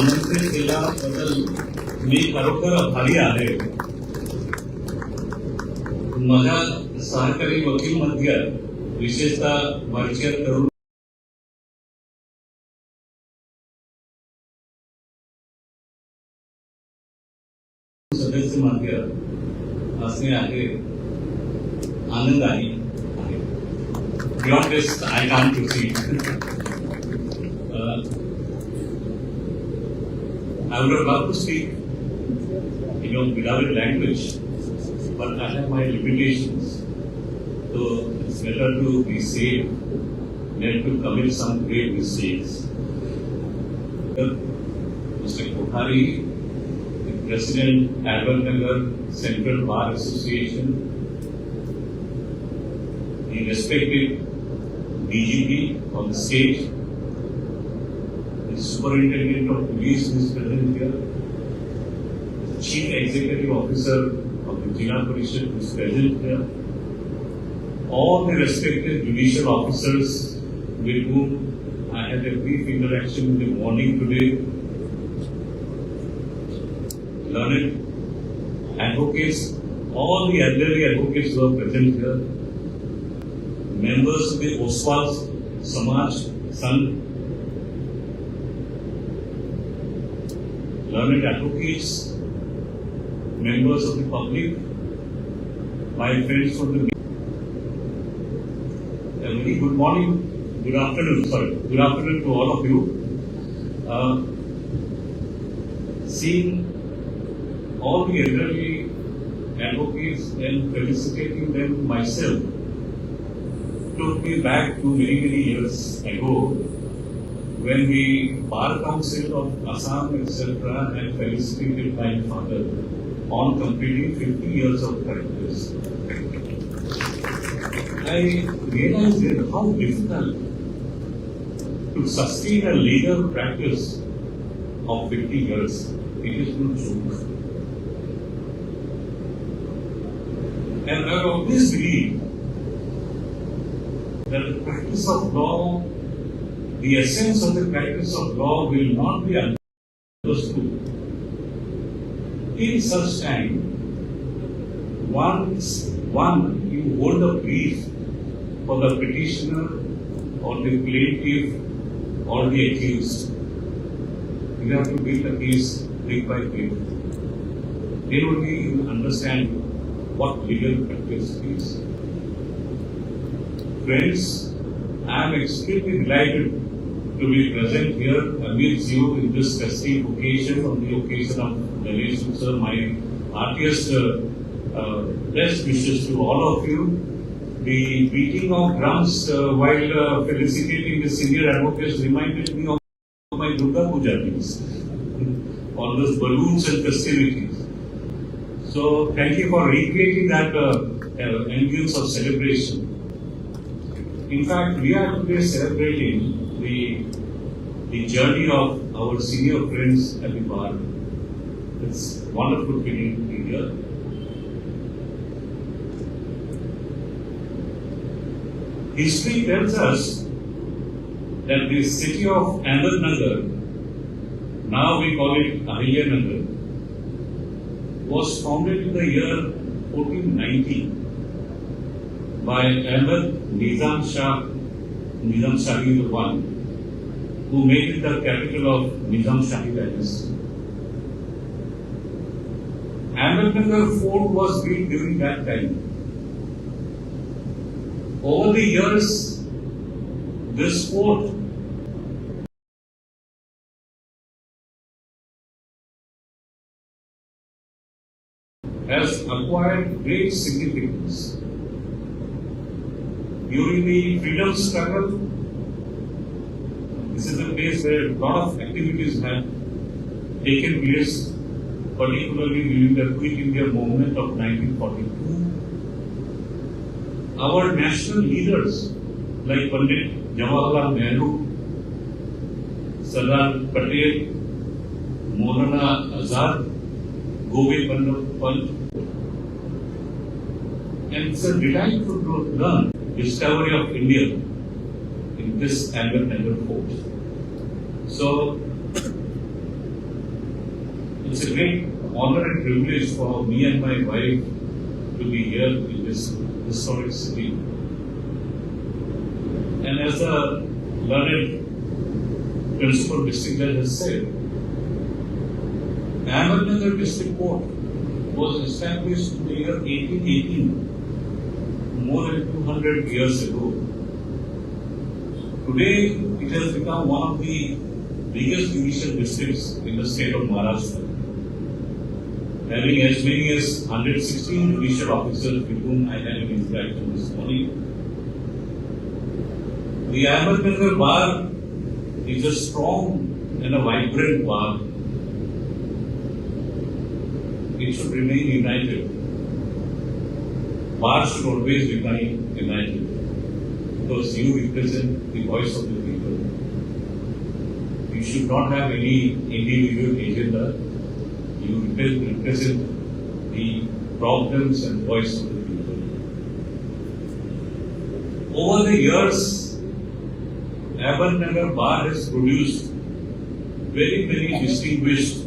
आमंत्रित केल्याबद्दल मी खरोखर आभारी आहे. माझ्या सहकारी वकील मध्ये विशेषतः भारतीय तरुण सदस्य मध्ये असणे आहे आनंददायी आहे. Beyond this, I can't proceed. I would have loved to speak in your beloved language, but I have my limitations. So it's better to be safe than to commit some grave mistakes. Mr. Kothari, the President, Advocate Central Bar Association, the respected DGP on the stage, the Superintendent of Police who is present here, the Chief Executive Officer of the Jila Parishad who is present here, all the respected judicial officers with whom I had a brief interaction in the morning today, learned advocates, all the elderly advocates who are present here, members of the Oswald Samaj Sangh, learned advocates, members of the public, my friends from the media. A very good morning, good afternoon to all of you. Seeing all the elderly advocates and felicitating them myself took me back to many years ago when the Bar Council of Assam, etc., had felicitated my father on completing 50 years of practice. I realized how difficult to sustain a legal practice of 50 years. It is no joke. And I always believe that the practice of law, the essence of the practice of law will not be understood in such time once you hold a brief for the petitioner or the plaintiff or the accused. You have to build a case brick by brick. Then only you understand what legal practice is. Friends, I am extremely delighted to be present here amidst you in this festive occasion, on the occasion of Ganesh sir. My heartiest best wishes to all of you. The beating of drums while felicitating the senior advocates reminded me of my Durga Puja days, all those balloons and festivities. So thank you for recreating that ambience of celebration. In fact, we are today celebrating the journey of our senior friends at the bar. It's wonderful feeling to be here. History tells us that the city of Ahmednगर, now we call it Ahilya-Nagar, was founded in the year 1490 by Ahmed Nizam Shahi I, who made it the capital of Nizam Shahi dynasty. Ahmednगर fort was built during that time. Over the years, this fort has acquired great significance. During the freedom struggle, this is a place where a lot of activities have taken place, particularly during the Quit India movement of 1942. Our national leaders like Pandit Jawaharlal Nehru, Sardar Patel, Maulana Azad, Govind Ballabh Pant, and it's a delight to learn discovery of India in this Ahmednगर fort. So it's a great honor and privilege for me and my wife to be here in this historic city. And as the learned principal district judge has said, Ahmednगर district court was established in the year 1818, more than 200 years ago. Today, it has become one of the biggest judicial districts in the state of Maharashtra, having as many as 116 judicial officers with whom I had an interaction this morning. The Ahmednगर bar is a strong and a vibrant bar it should remain united. Bar should always remain united because you represent the voice of the people. You should not have any individual agenda. You represent the problems and voice of the people. Over the years, Ahmednagar Bar has produced very many distinguished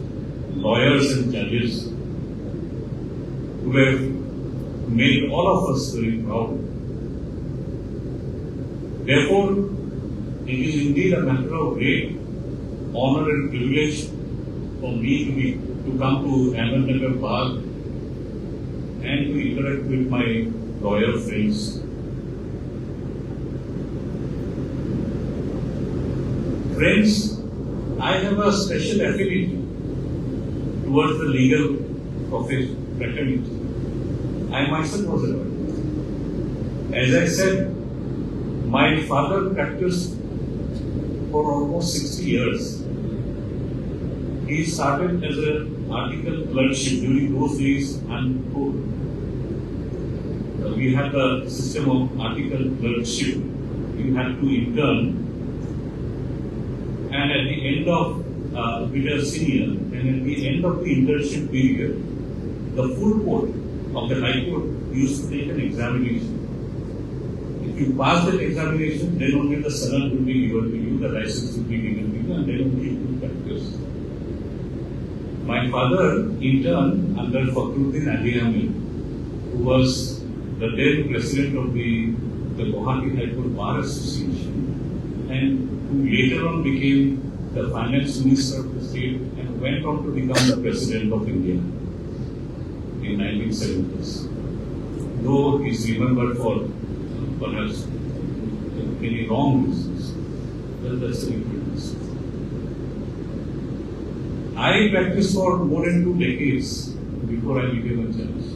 lawyers and judges who have made all of us very proud. Therefore, it is indeed a matter of great honor and privilege for me to come to Ahmednagar Bar and to interact with my lawyer friends. Friends, I have a special affinity towards the legal fraternity. I myself was a lawyer. As I said, my father practiced for almost 60 years. He started as an article clerkship during those days, and we had the system of article clerkship. You had to intern, and at the end of with a senior, and at the end of the internship period, the full court of the High Court used to take an examination. If you pass that examination, then only the salon will be given to you, the license will be given to you, and then only you will practice. My father interned under Fakhruddin Adiyami, who was the then president of the Guwahati High Court Bar Association, and who later on became the finance minister of the state and went on to become the president of India in 1970s. Though he is remembered for perhaps many wrong reasons, but that's a different reason. I practiced for more than 2 decades before I became a judge.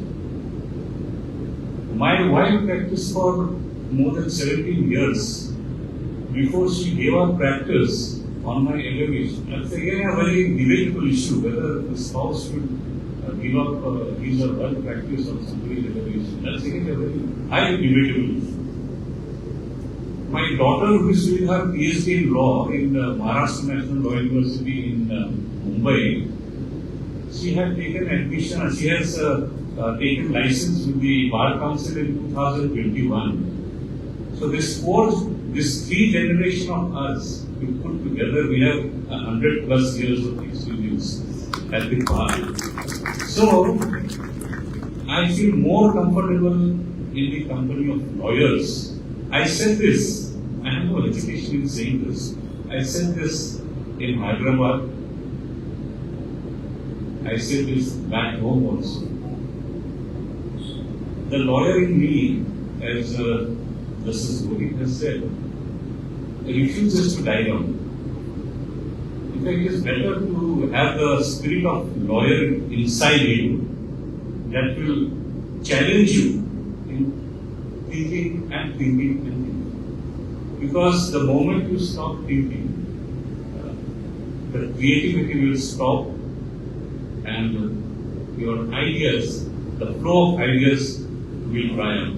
My wife practiced for more than 17 years before she gave up practice on my elevation. That's again a very debatable issue whether the spouse should give up his or her practice on somebody's elevation. That's again a very highly debatable issue. My daughter, who is doing her PhD in law in Maharashtra National Law University in Mumbai, she had taken admission, she has taken license with the Bar Council in 2021. So this 3 generation of us, we put together, we have 100+ years of experience at the bar. So I feel more comfortable in the company of lawyers. I said this, I have no hesitation in saying this. I said this in Hyderabad. I said this back home also. The lawyer in me, as Justice Bhuyan has said, refuses to die down. In fact, it is better to have the spirit of lawyer inside you that will challenge you in thinking and thinking and thinking. Because the moment you stop thinking, the creativity will stop and your ideas, the flow of ideas will dry up.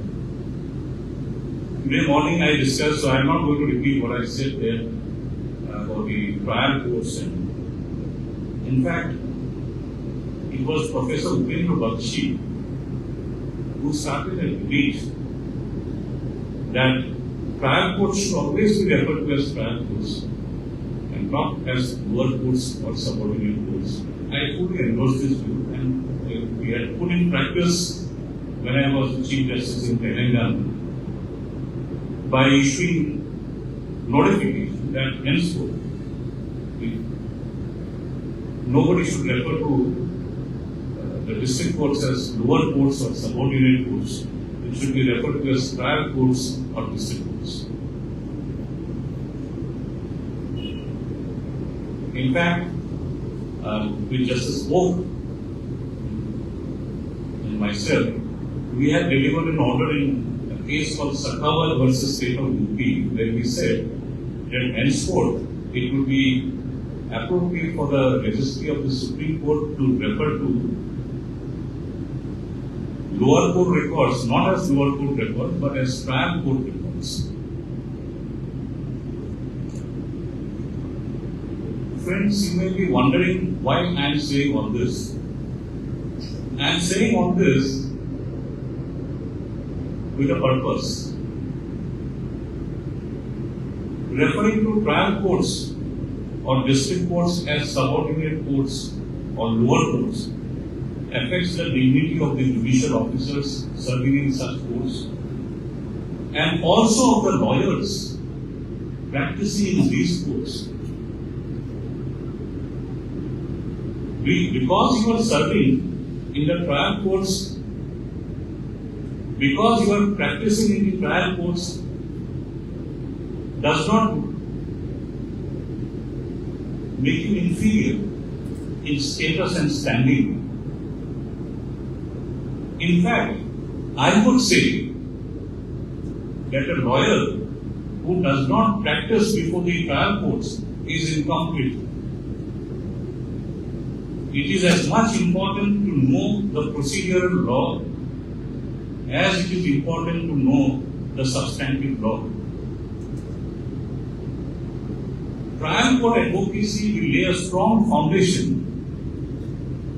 Today morning I discussed, so I am not going to repeat what I said there about the trial courts. And in fact, it was Professor Upendra Bakshi who started a debate that trial courts should always be referred to as trial courts and not as lower courts or subordinate courts. I fully endorse this view, and we had put in practice when I was Chief Justice in Telangana by issuing notification that henceforth nobody should refer to the district courts as lower courts or subordinate courts. It should be referred to as trial courts or district courts. In fact, with Justice Oak and myself, we had delivered an order in a case called Sakhawat versus State of UP, where we said that henceforth it would be appropriate for the registry of the Supreme Court to refer to lower court records, not as lower court records, but as trial court records. Friends, you may be wondering why I am saying all this. I am saying all this with a purpose. Referring to trial courts or district courts as subordinate courts or lower courts affects the dignity of the judicial officers serving in such courts and also of the lawyers practicing in these courts. Because you are serving in the trial courts, because you are practicing in the trial courts, does not make you inferior in status and standing. In fact, I would say that a lawyer who does not practice before the trial courts is incomplete. It is as much important to know the procedural law as it is important to know the substantive law. Trial court advocacy will lay a strong foundation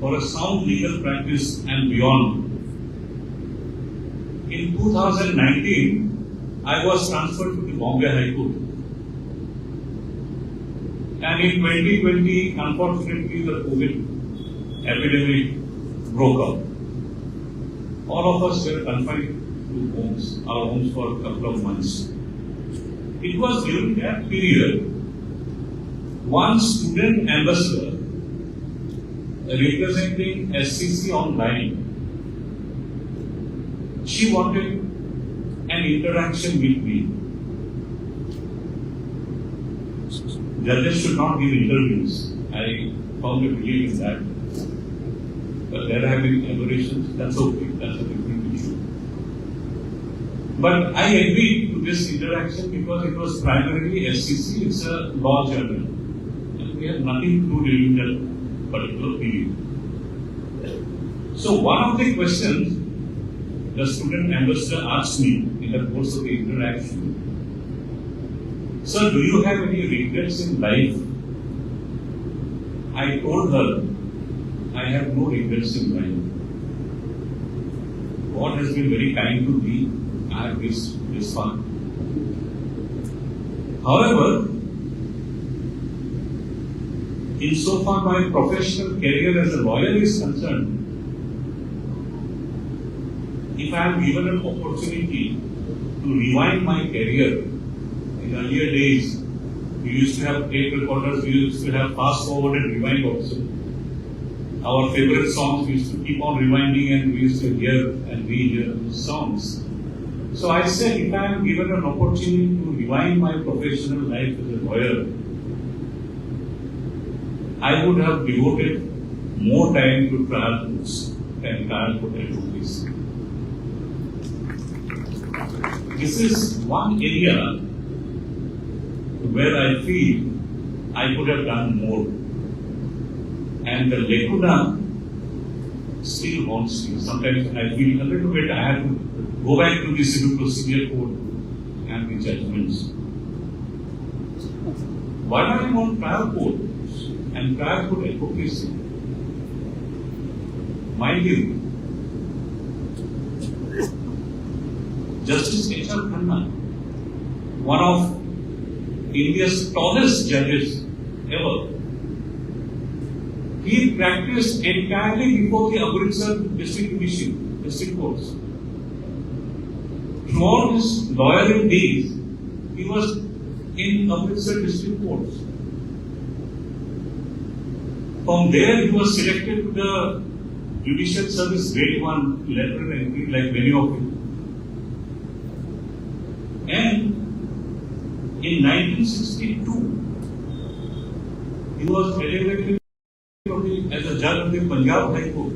for a sound legal practice and beyond. In 2019, I was transferred to the Bombay High Court. And in 2020, unfortunately, the COVID epidemic broke out. All of us were confined to our homes for a couple of months. It was during that period one student ambassador representing SCC online, she wanted an interaction with me. Judges should not give interviews. I firmly believe in that. But there have been aberrations, that's okay, that's a different issue. But I agreed to this interaction because it was primarily SCC, it's a law journal. And we had nothing to do during that particular period. So one of the questions the student ambassador asked me in the course of the interaction, "Sir, do you have any regrets in life?" I told her, I have no regrets in life. God has been very kind to me. I have this far. However, insofar my professional career as a lawyer is concerned, if I am given an opportunity to rewind my career, in earlier days, we used to have tape recorders, we used to have fast forward and rewind also. Our favorite songs, we used to keep on rewinding and we used to hear and rehear those songs. So I said, if I am given an opportunity to rewind my professional life as a lawyer, I would have devoted more time to trial courts than trial court advocacy. This is one area where I feel I could have done more. And the lacuna still haunts me. Sometimes I feel a little bit I have to go back to the civil procedure code and the judgments. While I am on trial court and trial court advocacy, mind you, Justice H.R. Khanna, one of India's tallest judges ever, he practiced entirely before the Amritsar district courts. Throughout his lawyering days, he was in Amritsar district courts. From there, he was selected to the Judicial Service Grade 1 lateral entry, like many of you. And in 1962, he was elevated as a judge of the Punjab High Court.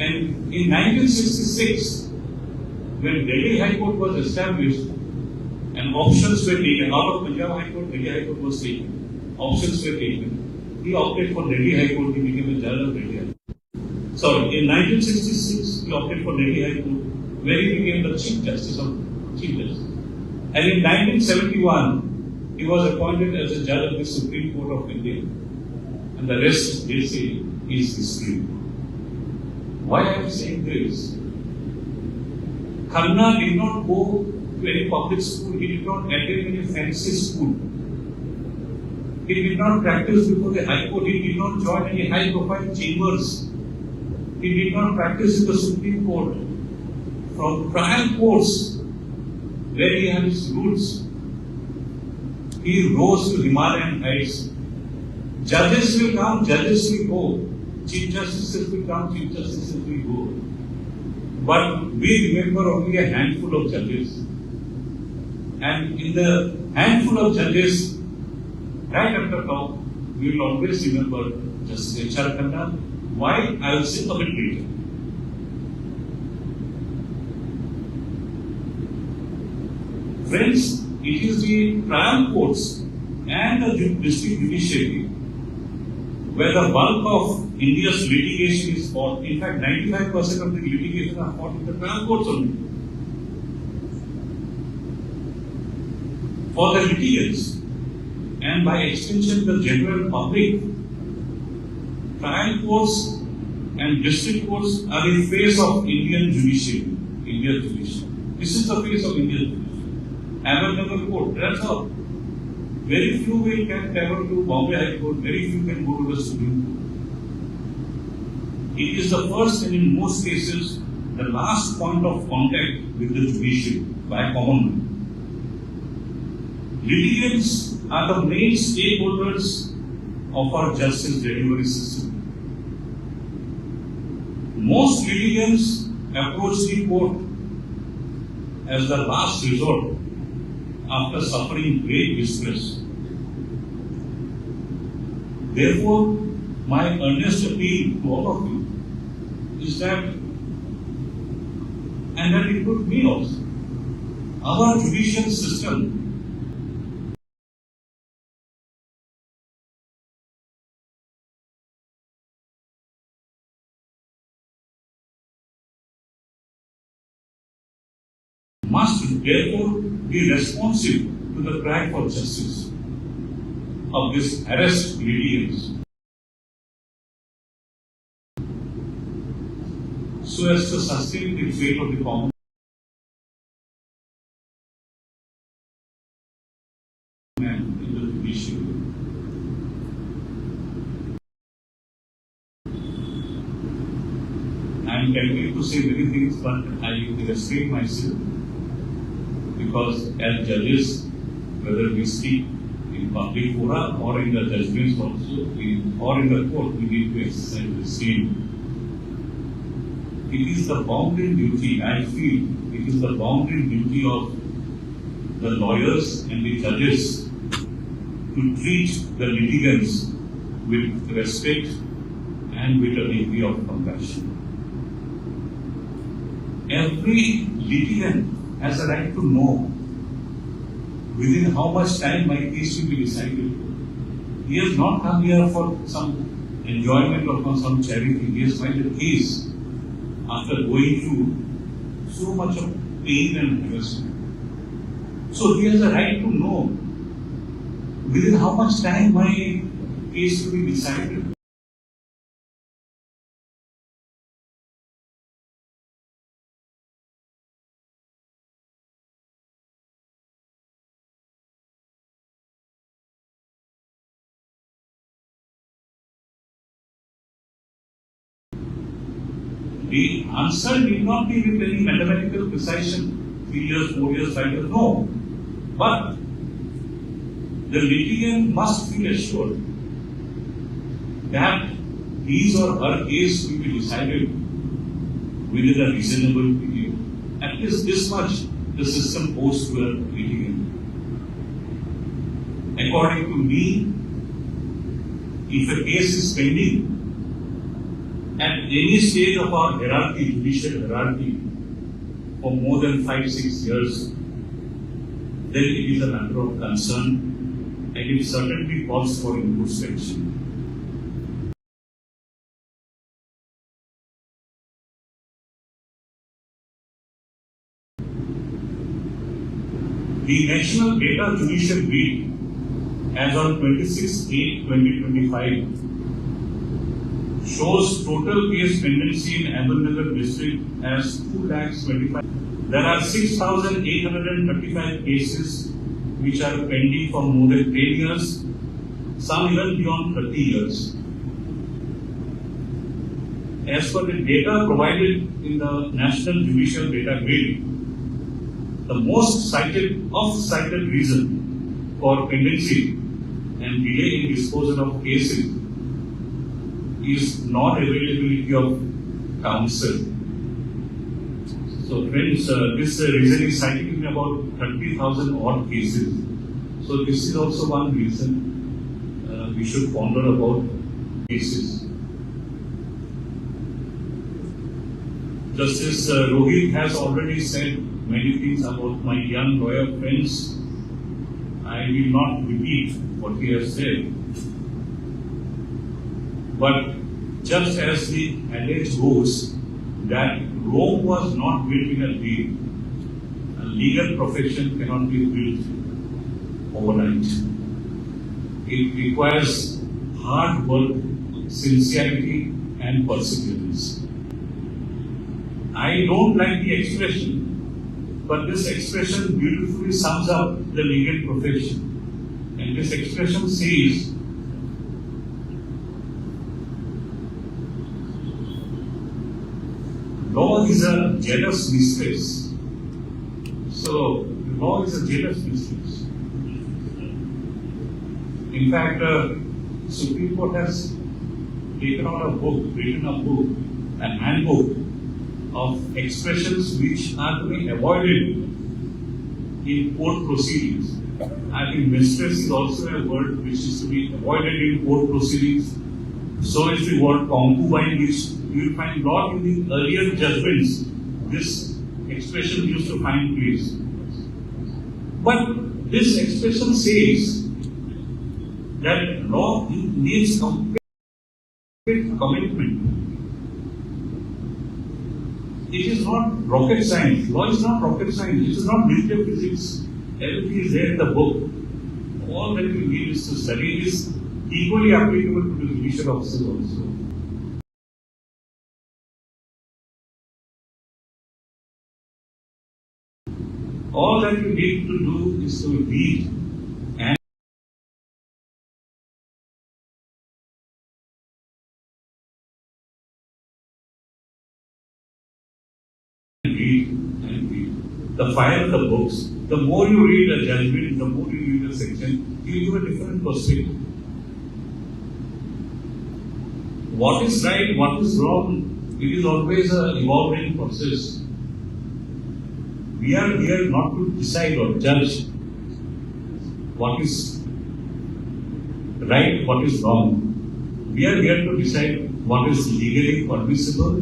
And in 1966, when Delhi High Court was established and options were taken, out of Punjab High Court, Delhi High Court was taken, options were taken. He opted for Delhi High Court, he became a judge of Delhi High Court. Sorry, in 1966, he opted for Delhi High Court, where he became the Chief Justice. And in 1971, he was appointed as a judge of the Supreme Court of India. And the rest, they say, is history. Why I am saying this? Khanna did not go to any public school. He did not attend any fancy school. He did not practice before the High Court. He did not join any high-profile chambers. He did not practice in the Supreme Court. From trial courts, where he had his roots, he rose to Himalayan heights. Judges will come, judges will go. Chief Justices will come, Chief Justices will go. But we remember only a handful of judges. And in the handful of judges, right after now, we will always remember Justice H.R. Khanna. Why? I will say a bit later. Friends, it is the trial courts and the district judiciary where the bulk of India's litigation is fought. In fact, 95% of the litigation are fought in the trial courts only. For the litigants, and by extension the general public, trial courts and district courts are the face of Indian judiciary. Indian judiciary. This is the face of Indian judiciary. Ahmednगर court, that's all. Very few will can travel to Bombay High Court, very few can go to the Supreme Court. It is the first and in most cases the last point of contact with the judiciary by common man. Litigants are the main stakeholders of our justice delivery system. Most litigants approach the court as the last resort after suffering great distress. Therefore, my earnest appeal to all of you is that, and that includes me also, our judicial system must therefore be responsive to the cry for justice of these harassed litigants, so as to sustain the fate of the common man in the judiciary. I am tempted to say many things, but I restrain myself. Because as judges, whether we speak in public fora or in the judgments also, or in the court, we need to exercise restraint. It is the bounden duty, I feel, it is the bounden duty of the lawyers and the judges to treat the litigants with respect and with a degree of compassion. Every litigant has a right to know within how much time my case will be decided. He has not come here for some enjoyment or for some charity. He has filed a case after going through so much of pain and harassment. So he has a right to know within how much time my case will be decided. The answer need not be with any mathematical precision, 3 years, 4 years, 5 years, no. But the litigant must feel assured that his or her case will be decided within a reasonable period. At least this much the system owes to a litigant. According to me, if a case is pending, at any stage of our hierarchy, judicial hierarchy, for more than 5-6 years, then it is a matter of concern and it certainly calls for introspection. The National Data Judicial Read as on 26/8/2025 shows total case pendency in Ahmednगर district as 2,25,000. There are 6,835 cases which are pending for more than 10 years, some even beyond 30 years. As per the data provided in the National Judicial Data Grid, the most oft-cited reason for pendency and delay in disposal of cases is non-availability of counsel. So friends, this reason is cited in about 30,000 odd cases. So this is also one reason we should ponder about cases. Justice Rohit has already said many things about my young lawyer friends. I will not repeat what he has said. But just as the adage goes that Rome was not built in a day, a legal profession cannot be built overnight. It requires hard work, sincerity, and perseverance. I don't like the expression, but this expression beautifully sums up the legal profession. And this expression says, law is a jealous mistress. So, law is a jealous mistress. In fact, Supreme Court has taken out a book, written a book, a handbook of expressions which are to be avoided in court proceedings. I think mistress is also a word which is to be avoided in court proceedings. So is the word concubine, which you will find not in the earlier judgments. This expression used to find place. But this expression says that law needs complete commitment. It is not rocket science. Law is not rocket science. It is not nuclear physics. Everything is there in the book. All that we need is to study is equally applicable to the judicial officers also. All that we need to do is to read and read and read. The finer the books, the more you read a judgment, the more you read a section, you give a different perspective. What is right, what is wrong, it is always an evolving process. We are here not to decide or judge what is right, what is wrong. We are here to decide what is legally permissible,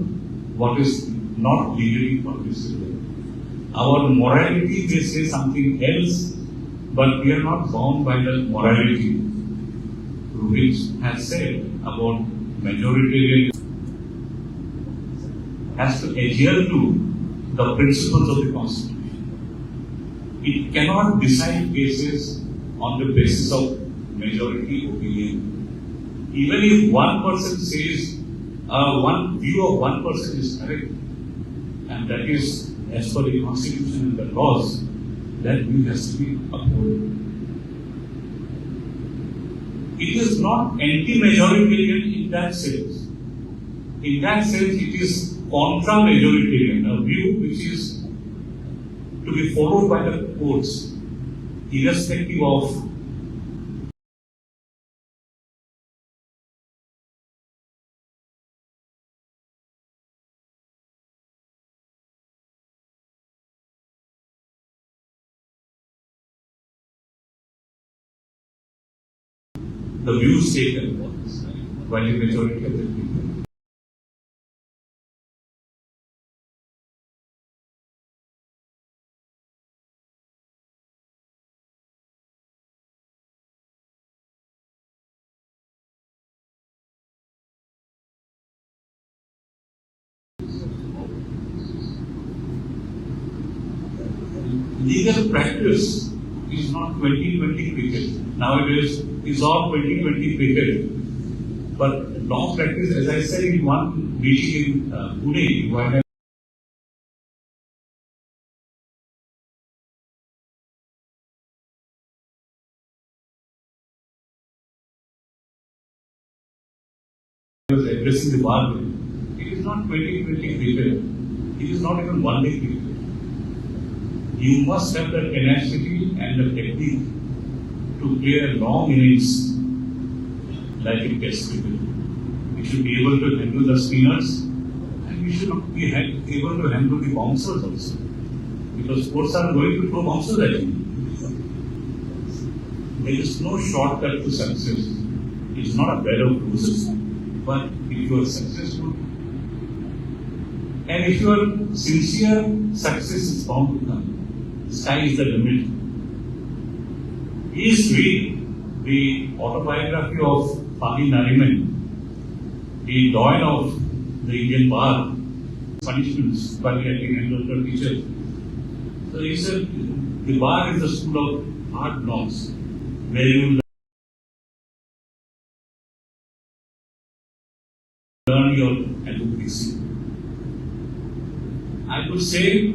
what is not legally permissible. Our morality may say something else, but we are not bound by the morality which has said about majoritarian has to adhere to the principles of the Constitution. It cannot decide cases on the basis of majority opinion. Even if one person says one view of one person is correct, and that is as per the Constitution and the laws, that view has to be upheld. It is not anti-majoritarian in that sense. In that sense, it is contra-majoritarian, a view which is to be followed by the courts, irrespective of the views taken by the majority of the people. Legal practice is not 2020 cricket. Nowadays, it's all 2020 cricket. But long practice, as I said in one meeting in Pune, where I was addressing the bar, it is not 2020 cricket. It is not even one-day cricket. You must have the tenacity and the technique to play a long innings like in Test cricket. You should be able to handle the spinners and you should be able to handle the bouncers also. Because sports are going to throw bouncers at you. There is no shortcut to success. It's not a bed of roses. But if you are successful and if you are sincere, success is bound to come. The sky is the limit. Please read the autobiography of Fadi Nariman, the doyen of the Indian bar, punishments by the hand of the teacher. So he said, the bar is the school of hard knocks, where you learn your advocacy. I would say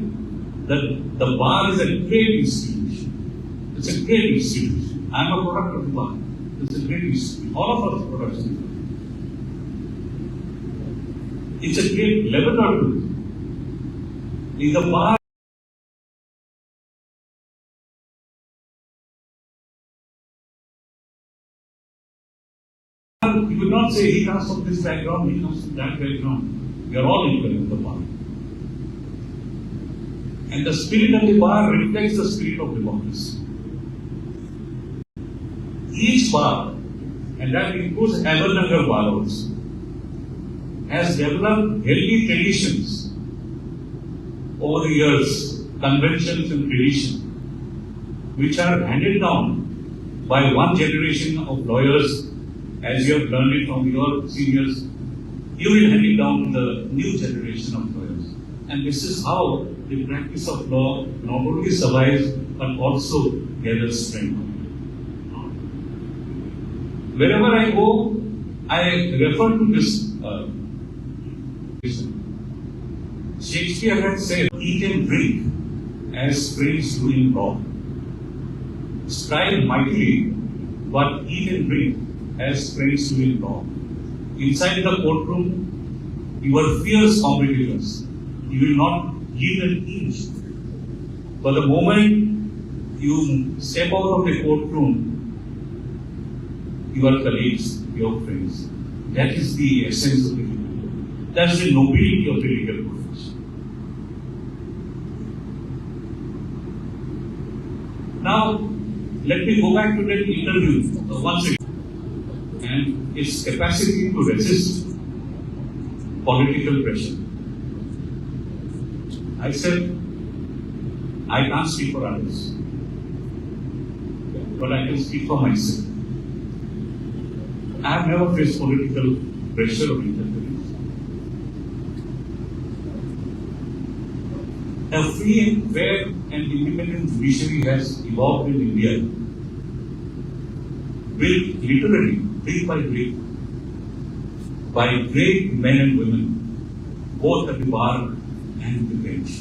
that the bar is a great institution. It's a great institution. I am a product of the bar. It's a great institution. All of us are products of the bar. It's a great laboratory. In the bar, you would not say he comes from this background, he comes from that background. We are all equal in the bar. And the spirit of the bar reflects the spirit of democracy. Each bar, and that includes Ahmednगर bar also, has developed healthy traditions over the years, conventions and traditions, which are handed down by one generation of lawyers. As you have learned it from your seniors, you will hand it down to the new generation of lawyers. And this is how the practice of law not only survives but also gathers strength. Wherever I go, I refer to this. Shakespeare had said, eat and drink as friends do in law. Strive mightily, but eat and drink as friends do in law. Inside the courtroom, you are fierce competitors. You will not yield an inch. But the moment you step out of the courtroom, your colleagues, your friends. That is the essence of the legal. That's the nobility of the legal profession. Now, let me go back to that interview once again and its capacity to resist political pressure. I said, I can't speak for others, but I can speak for myself. I have never faced political pressure or interference. A free, fair and independent judiciary has evolved in India, built literally brick by brick by great men and women, both at the bar and the bench.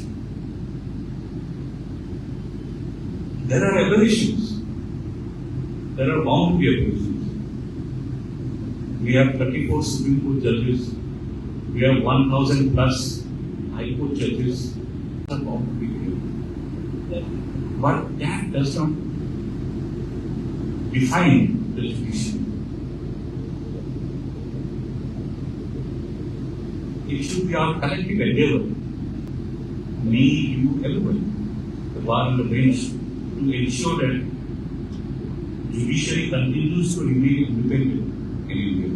There are aberrations. There are bound to be aberrations. We have 34 Supreme Court judges. We have 1,000 plus High Court judges. Are bound to be there. But that does not define the judiciary. It should be our collective endeavor, me, you, everybody, the bar and the bench, to ensure that judiciary continues to remain independent in India.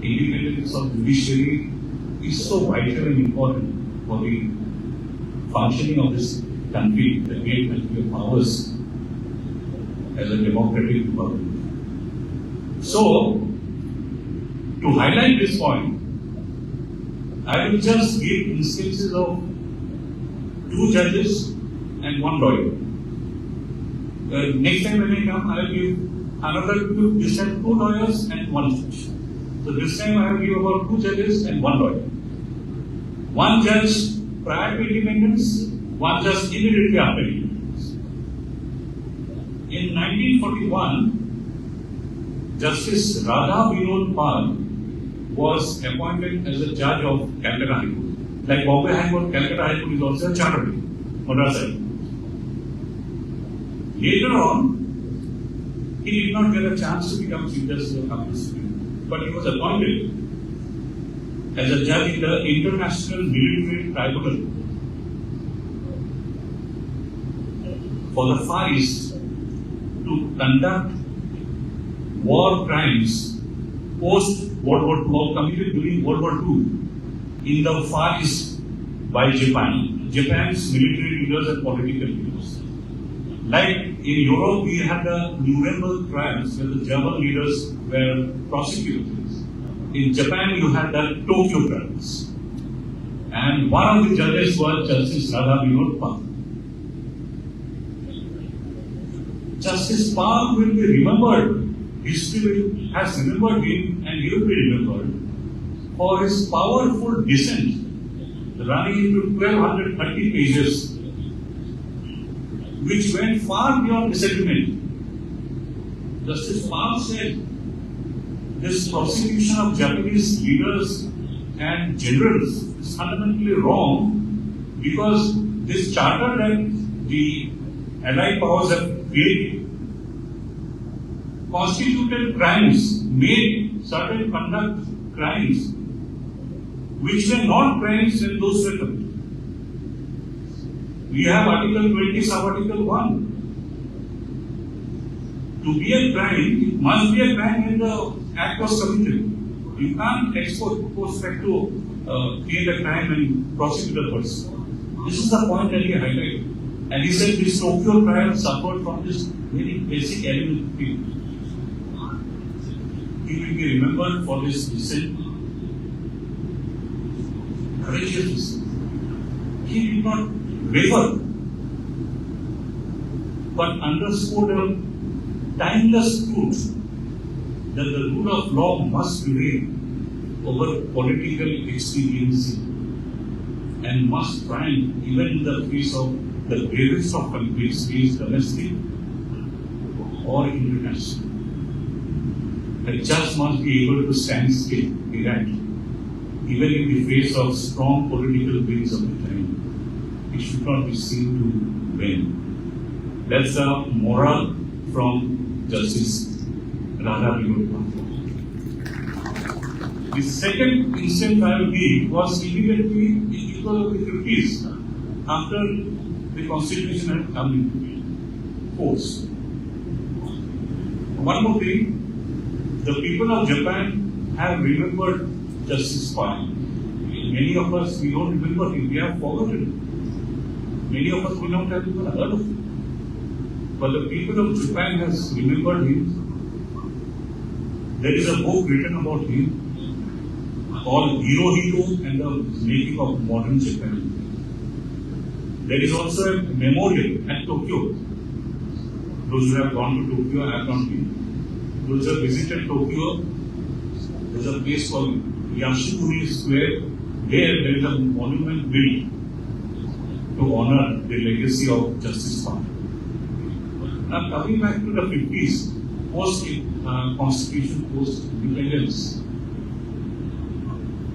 Independence of judiciary is so vital and important for the functioning of this country, the great country of ours, as a democratic republic. So, to highlight this point, I will just give instances of 2 judges and 1 lawyer. Next time when I come, I will give another two, this time 2 lawyers and 1 judge. So this time I will give about 2 judges and 1 lawyer. 1 judge prior to independence, 1 judge immediately after independence. In 1941, Justice Radha Vinod Pal was appointed as a judge of Calcutta High Court. Like Bombay High Court, Calcutta High Court is also a chartered Madras High Court. Later on, he did not get a chance to become Chief Justice of the Supreme Court, but he was appointed as a judge in the International Military Tribunal for the Far East to conduct war crimes post World War II or committed during World War II in the Far East by Japan's military leaders and political leaders. Like in Europe, we had the Nuremberg trials where the German leaders were prosecuted. In Japan, you had the Tokyo trials. And one of the judges was Justice Radha Vinod Pal. Justice Pal will be remembered, history has remembered him, and he will be remembered for his powerful dissent running into 1230 pages, which went far beyond disagreement. Justice Pal said this prosecution of Japanese leaders and generals is fundamentally wrong because this charter that the Allied powers have created constituted crimes, made certain conduct crimes which were not crimes when those were committed. We have Article 20, Sub-Article 1. To be a crime, it must be a crime when the act was committed. You can't post facto create a crime and prosecute a person. This is the point that he highlighted. And he said this Tokyo trial suffered from this very basic element. He will be remembered for his dissent, courageous. He did not waver, but underscored a timeless truth that the rule of law must prevail over political expediency and must triumph even in the face of the gravest of conflicts, be it domestic or international. A judge must be able to stand still, erect, even in the face of strong political winds of the time. It should not be seen to win. That's the moral from Justice Radha Vinod Pal. The second instance I will give was immediately in the 50s, after the constitution had come into force. One more thing, the people of Japan have remembered Justice Pal. Many of us, we don't remember him, we have forgotten. Many of us will not have even heard of him. But the people of Japan has remembered him. There is a book written about him called Hirohito and the Making of Modern Japan. There is also a memorial at Tokyo. Those who have gone to Tokyo, I have not been. Those who have visited Tokyo, there is a place called Yasukuni Square. There is a monument built to honor the legacy of Justice Pal. Now coming back to the 50s, post-constitution, post-independence,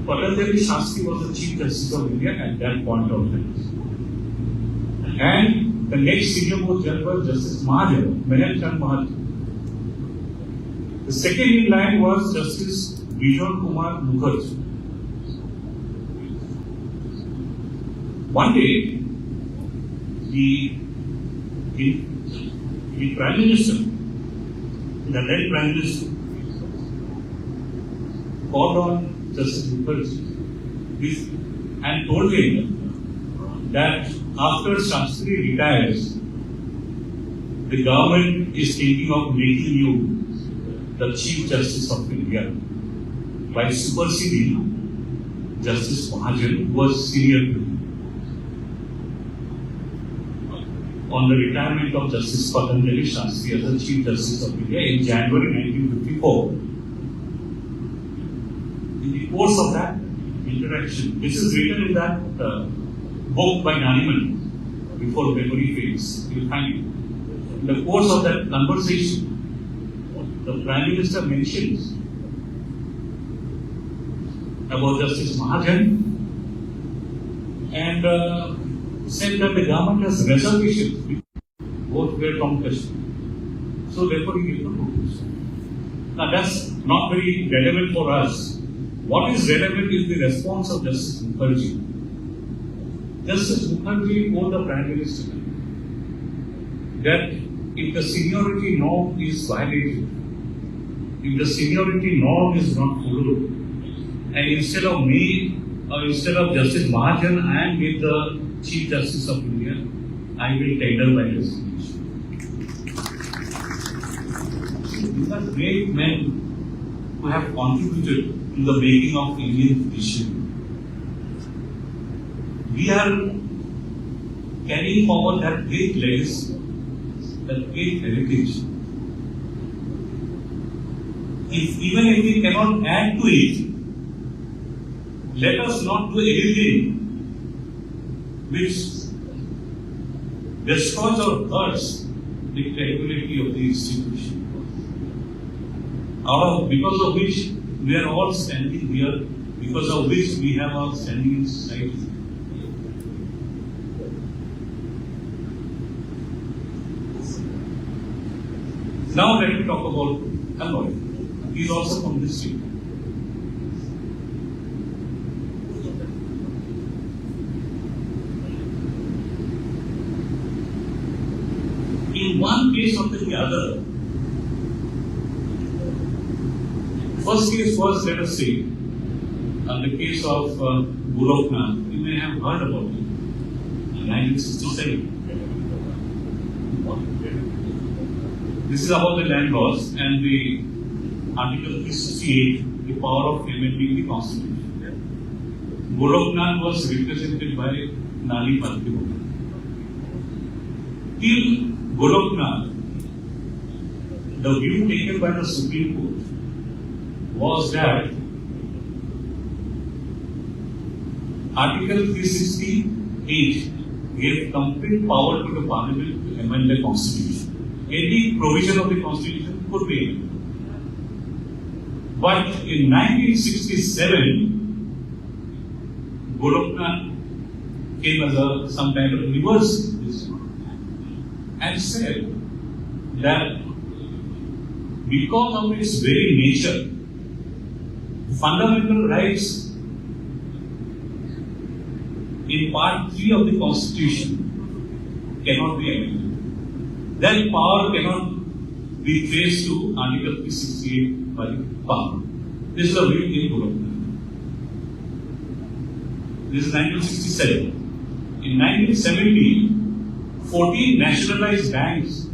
Patanjali Shastri was the Chief Justice of India at that point of time. And the next senior most judge was Justice Mahajan, Meher Chand Mahajan. The second in line was Justice Bhuyan Kumar Mukherjee. One day, the Prime Minister, the then Prime Minister, called on Justice Mukherjee and told him that after Shastri retires, the government is thinking of making you the Chief Justice of India by superseding Justice Mahajan, who was senior to him. on the retirement of Justice Patanjali Shastri as the Chief Justice of India in January 1954. In the course of that interaction, this is written in that book by Nariman, Before Memory Fades, you will find it. In the course of that conversation, the Prime Minister mentions about Justice Mahajan and said that the government has reservations, both were from Kashmir. So therefore he gave the proposal. Now that's not very relevant for us. What is relevant is the response of Justice Mukherjee. Justice Mukherjee told the Prime Minister that if the seniority norm is violated, if the seniority norm is not followed, and instead of me, or instead of Justice Mahajan, I am with the Chief Justice of India, I will tender my resignation. These are great men who have contributed to the making of Indian judiciary. We are carrying forward that great legacy, that great heritage. Even if we cannot add to it, let us not do anything which destroys or hurts the credibility of the institution, because of which we are all standing here, because of which we have our standing in society. Now let me talk about a lawyer. He is also from this state. In one case after the other, first case was, let us say, the case of Bhuyan. You may have heard about it, 1967. This is about the land laws and the Article 368, the power of amending the Constitution. Bhuyan was represented by Nali Patri. Till Bhuyan, the view taken by the Supreme Court was that Article 368 gave complete power to the Parliament to amend the Constitution. Any provision of the Constitution could be amended. But in 1967, Bhuyan came as some kind of reverse and said that because of its very nature, fundamental rights in Part 3 of the Constitution cannot be amended. That power cannot be traced to Article 368 by power. This is a view in Bhuyan. This is 1967. In 1970, 14 nationalized banks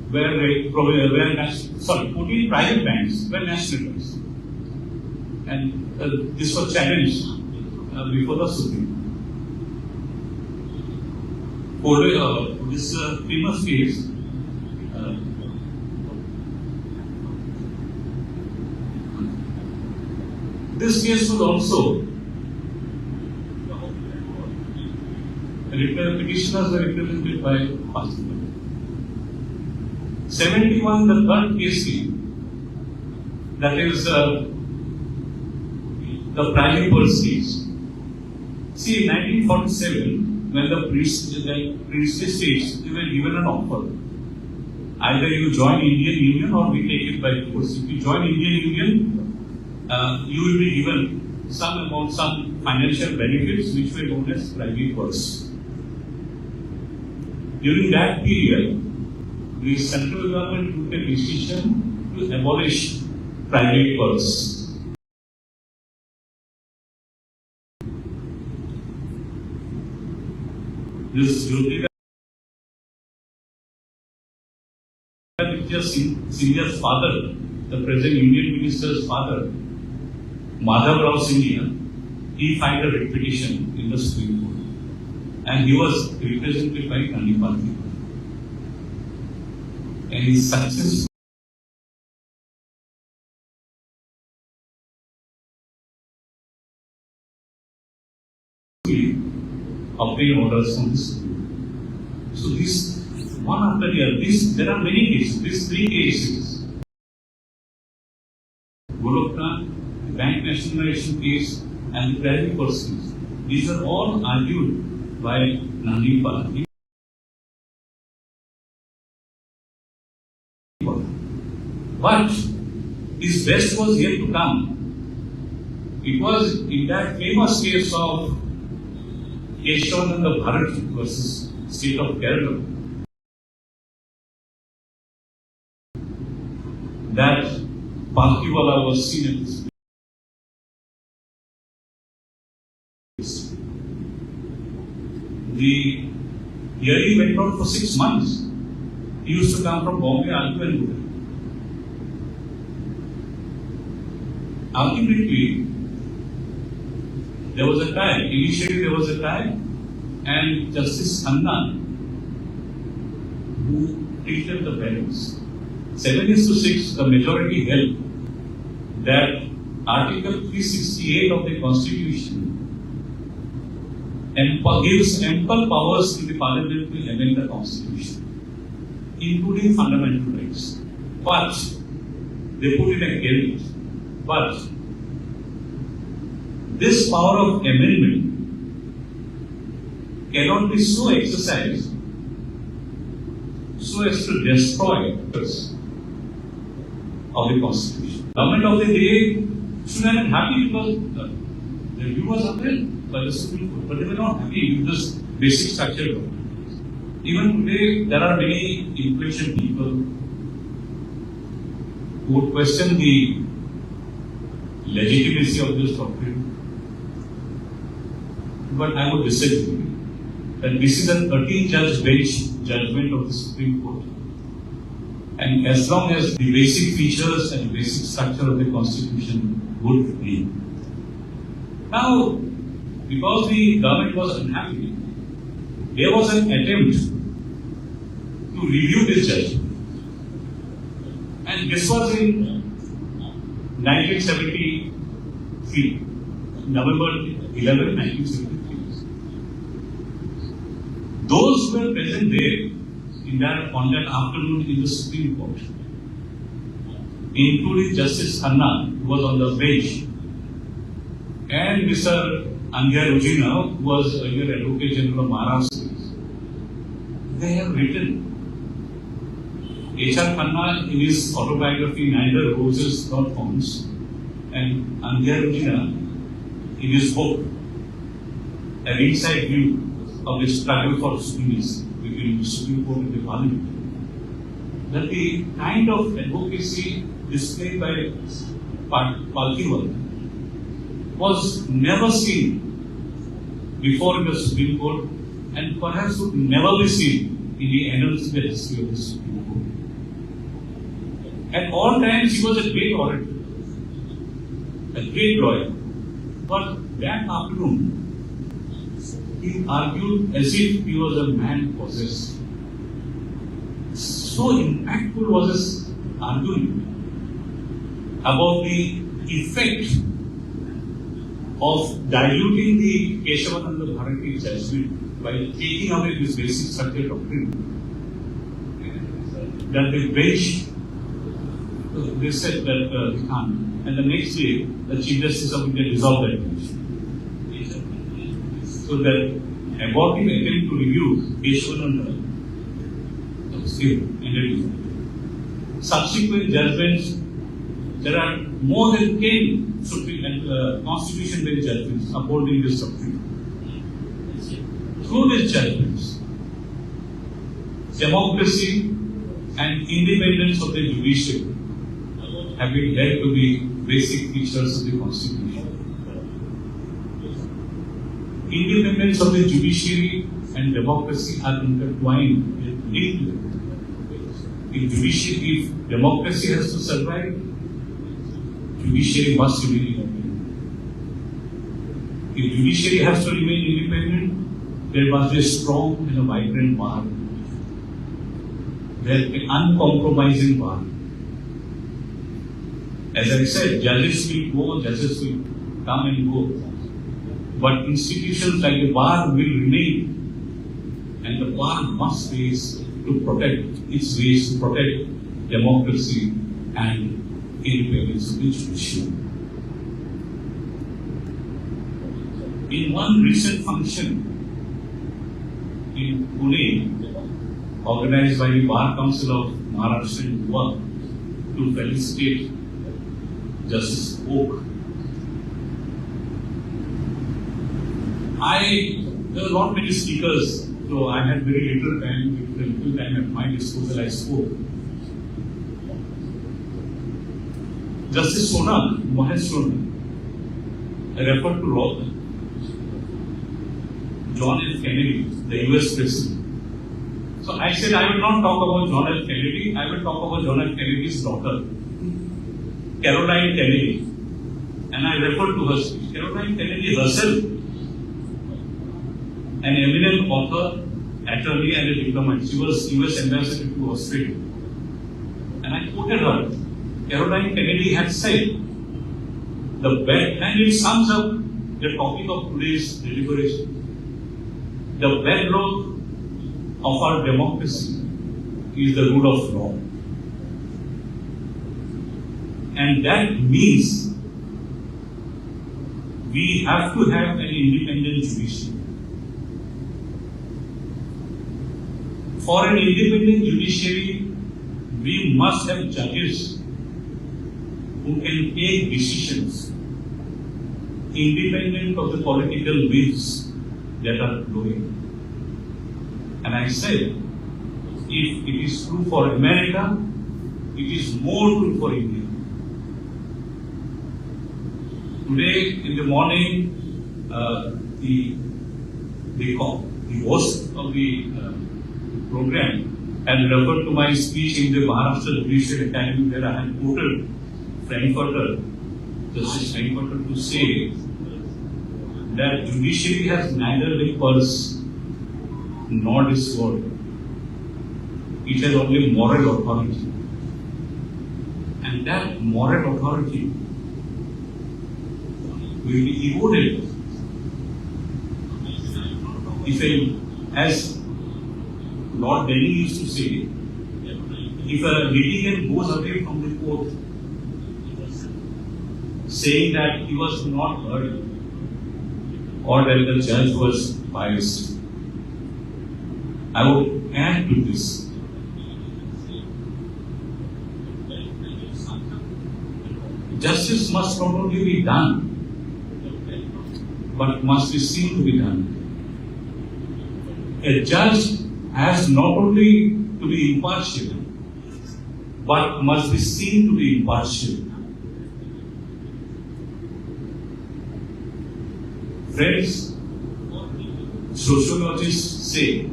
were 14 private banks were nationalized. And this was challenged before the Supreme Court. This famous case, this case was also petitioners were represented by Parliament. 71, the third case, that is the primary purse case. See, in 1947, when the priestly states, they were given an offer. Either you join Indian Union or we take it by force. If you join Indian Union, you will be given some amount, some financial benefits which were known as private purse. During that period, the central government took a decision to abolish private purse. This Sindhia's father, the present Union Minister's father, Madhav Rao Sindhia, he filed a petition in the Supreme Court, and he was represented by Nandi Patri. and is successful obtain orders from this. So this one after the other, there are many cases. These 3 cases, Goloknath, the bank nationalization case, and the private persons. These are all argued by Nandi Party. But his best was yet to come. It was in that famous case of Keshavananda Bharat versus State of Kerala that Palkiwala was seen at this place. The hearing went on for 6 months. He used to come from Bombay, argue and do that. Ultimately, there was a tie. Initially, there was a tie, and Justice Khanna, who treated the balance, 7:6, the majority held that Article 368 of the Constitution gives ample powers to the Parliament to amend the Constitution, including fundamental rights. But they put in a caveat. But this power of amendment cannot be so exercised so as to destroy the of the Constitution. Government of the day should have been happy because the view was upheld by the Supreme Court, but they were not happy with this basic structure. Even today, there are many influential people who would question the legitimacy of this doctrine. But I would disagree that this is a 13-judge bench judgment of the Supreme Court. And as long as the basic features and basic structure of the Constitution would remain. Now, because the government was unhappy, there was an attempt to review this judgment. And this was in 1973, November 11, 1973. Those who were present there on that afternoon in the Supreme Court, including Justice Khanna, who was on the bench, and Mr. Andhya Rujina, who was earlier Advocate General of Maharashtra, they have written. H.R. Khanna, in his autobiography, Neither Roses Nor Thorns, and Andhya Rujina, in his book, An Inside View of the Struggle for Supremacy between the Supreme Court and the Parliament, that the kind of advocacy displayed by Palkiwala was never seen before in the Supreme Court and perhaps would never be seen in the annals of the history of the Supreme Court. At all times, he was a great orator, a great lawyer. But that afternoon, he argued as if he was a man possessed. So impactful was his argument about the effect of diluting the Keshavananda Bharati judgment by taking away this basic structure doctrine. That the bench, they said that we can't. And the next day, the Chief Justice of India dissolved that bench. So that abortive attempt to review Keshavananda still ended. Subsequent judgments, there are more than 10 Supreme and Constitution bench judgments upholding this doctrine. Through these judgments, democracy and independence of the judiciary have been held to be basic features of the Constitution. Independence of the judiciary and democracy are intertwined, linked. If democracy has to survive, judiciary must remain independent. If judiciary has to remain independent, there must be a strong and a vibrant bar. There is an uncompromising bar. As I said, judges will go, judges will come and go. But institutions like the bar will remain. And the bar must raise to protect its ways to protect democracy and independence of the judiciary. In one recent function in Pune, organized by the Bar Council of Maharashtra and Bhuyan to felicitate Justice Oak, there were not many speakers, so I had very little time. With the little time at my disposal, I spoke. Justice Mahesh Sonak, I referred to John F. Kennedy, the US President. So I said I will not talk about John F. Kennedy, I will talk about John F. Kennedy's daughter, Caroline Kennedy. And I referred to her speech. Caroline Kennedy herself, an eminent author, attorney, and a diplomat. She was US Ambassador to Australia. And I quoted her. Caroline Kennedy had said, and it sums up the topic of today's deliberation. The bedrock of our democracy is the rule of law. And that means we have to have an independent judiciary. For an independent judiciary, we must have judges who can take decisions independent of the political winds that are blowing. And I said, if it is true for America, it is more true for India. Today in the morning, the host of the program had referred to my speech in the Maharashtra Judicial Academy, where I had quoted Justice Frankfurter, to say that judiciary has neither the pulse nor the sword. It has only moral authority. And that moral authority will be eroded if as Lord Denning used to say, if a litigant goes away from the court saying that he was not heard or that the judge was biased, I would add to this. Justice must not only be done, but must be seen to be done. A judge has not only to be impartial, but must be seen to be impartial. Friends, sociologists say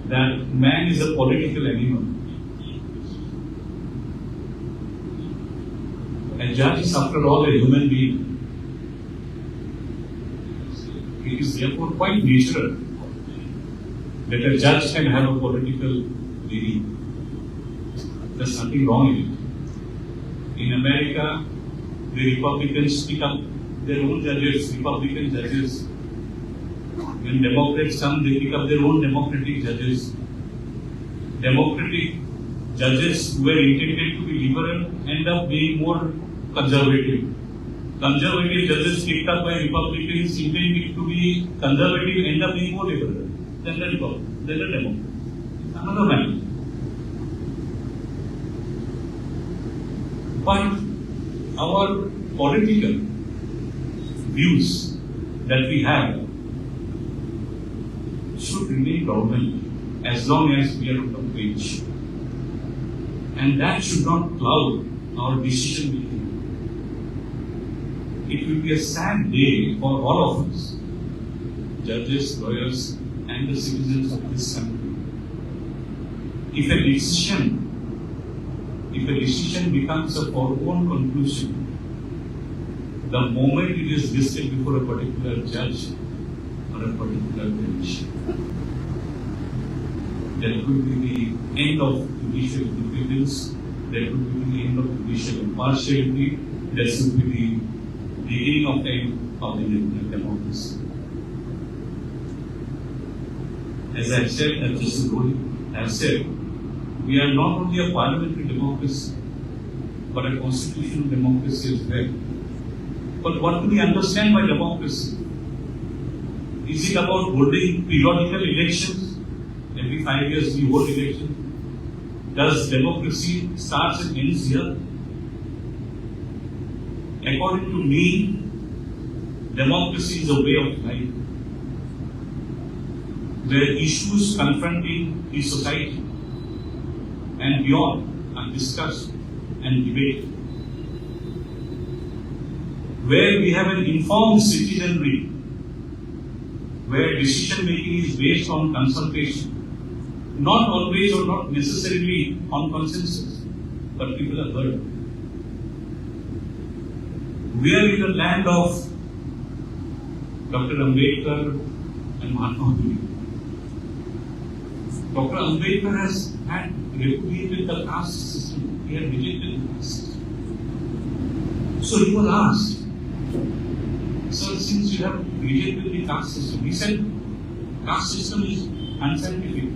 that man is a political animal. A judge is, after all, a human being. It is therefore quite natural that a judge can have a political leaning. There's nothing wrong in it. In America, the Republicans pick up their own judges, Republican judges. When Democrats come, they pick up their own Democratic judges. Democratic judges who were intended to be liberal end up being more conservative. Conservative judges picked up by Republicans intended to be conservative end up being more liberal than the Democrat. Another matter. But our political views that we have should remain dormant as long as we are on the page. And that should not cloud our decision making. It will be a sad day for all of us, judges, lawyers, and the citizens of this country, if a decision becomes a foregone conclusion the moment it is listed before a particular judge or a particular bench. there could be the end of judicial independence, there could be the end of judicial impartiality, there should be the beginning of the end of the democracy. As I said, as Justice Bhuyan has said, we are not only a parliamentary democracy, but a constitutional democracy as well. But what do we understand by democracy? Is it about holding periodical elections? Every 5 years we hold elections. Does democracy start and ends here? According to me, democracy is a way of life, where issues confronting the society and beyond are discussed and debated, where we have an informed citizenry, where decision making is based on consultation, not always or not necessarily on consensus, but people are heard. We are in the land of Dr. Ambedkar and Mahatma Gandhi. Dr. Ambedkar has had repudiated the caste system. He had rejected the caste system. So he was asked, sir, since you have rejected the caste system, he said, caste system is unscientific.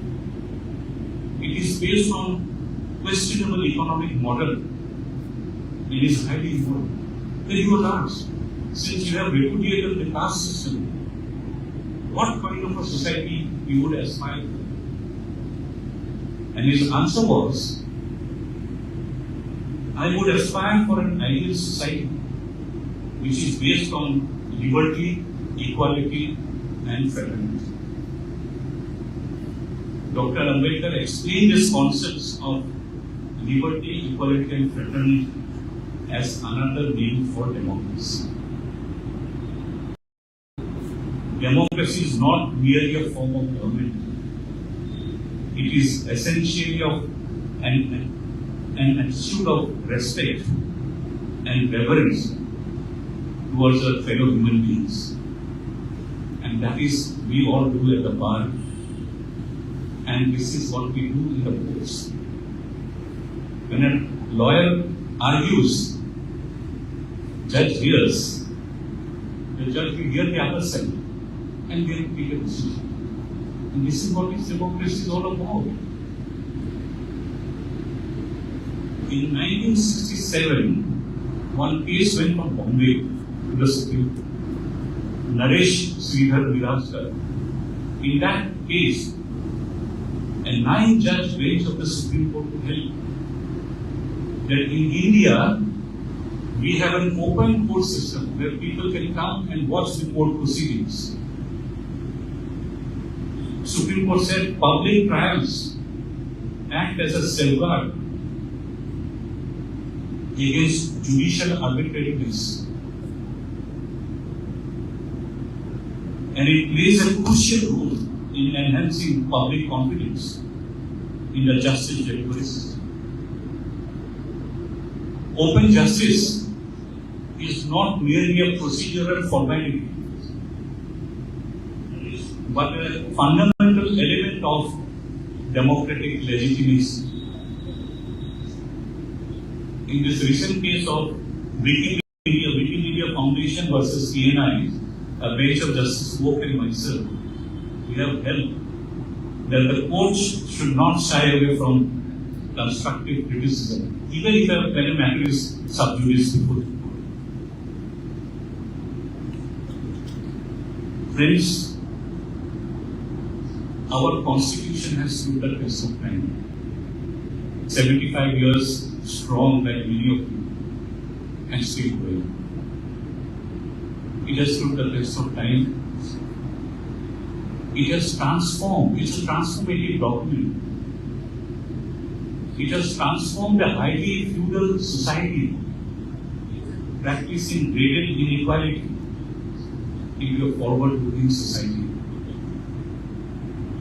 It is based on questionable economic model. It is highly immoral. Then he was asked, since you have repudiated the caste system, what kind of a society you would aspire to? And his answer was, I would aspire for an ideal society which is based on liberty, equality, and fraternity. Dr. Ambedkar explained these concepts of liberty, equality, and fraternity as another name for democracy. Democracy is not merely a form of government. It is essentially of an attitude of respect and reverence towards our fellow human beings. And that is we all do at the bar. And this is what we do in the courts. When a lawyer argues, judge hears, the judge will hear the other side and they will take a decision. And this is what democracy is all about. In 1967, one case went from Bombay to the Supreme Court. Naresh Sridhar Virajkar. In that case, a 9-judge bench of the Supreme Court held that in India, we have an open court system where people can come and watch the court proceedings. Supreme Court said public trials act as a safeguard against judicial arbitrariness, and it plays a crucial role in enhancing public confidence in the justice delivery system. Open justice is not merely a procedural formality, but a fundamental element of democratic legitimacy. In this recent case of Wikimedia Foundation versus CNI, a bench of Justice Woke and myself, we have held that the courts should not shy away from constructive criticism, even if a matter is sub judice before the court. Friends, our constitution has stood the test of time. 75 years strong, like many of you, and still going. It has stood the test of time. It has transformed. It's a transformative document. It has transformed a highly feudal society, practicing graded inequality, into a forward-looking society.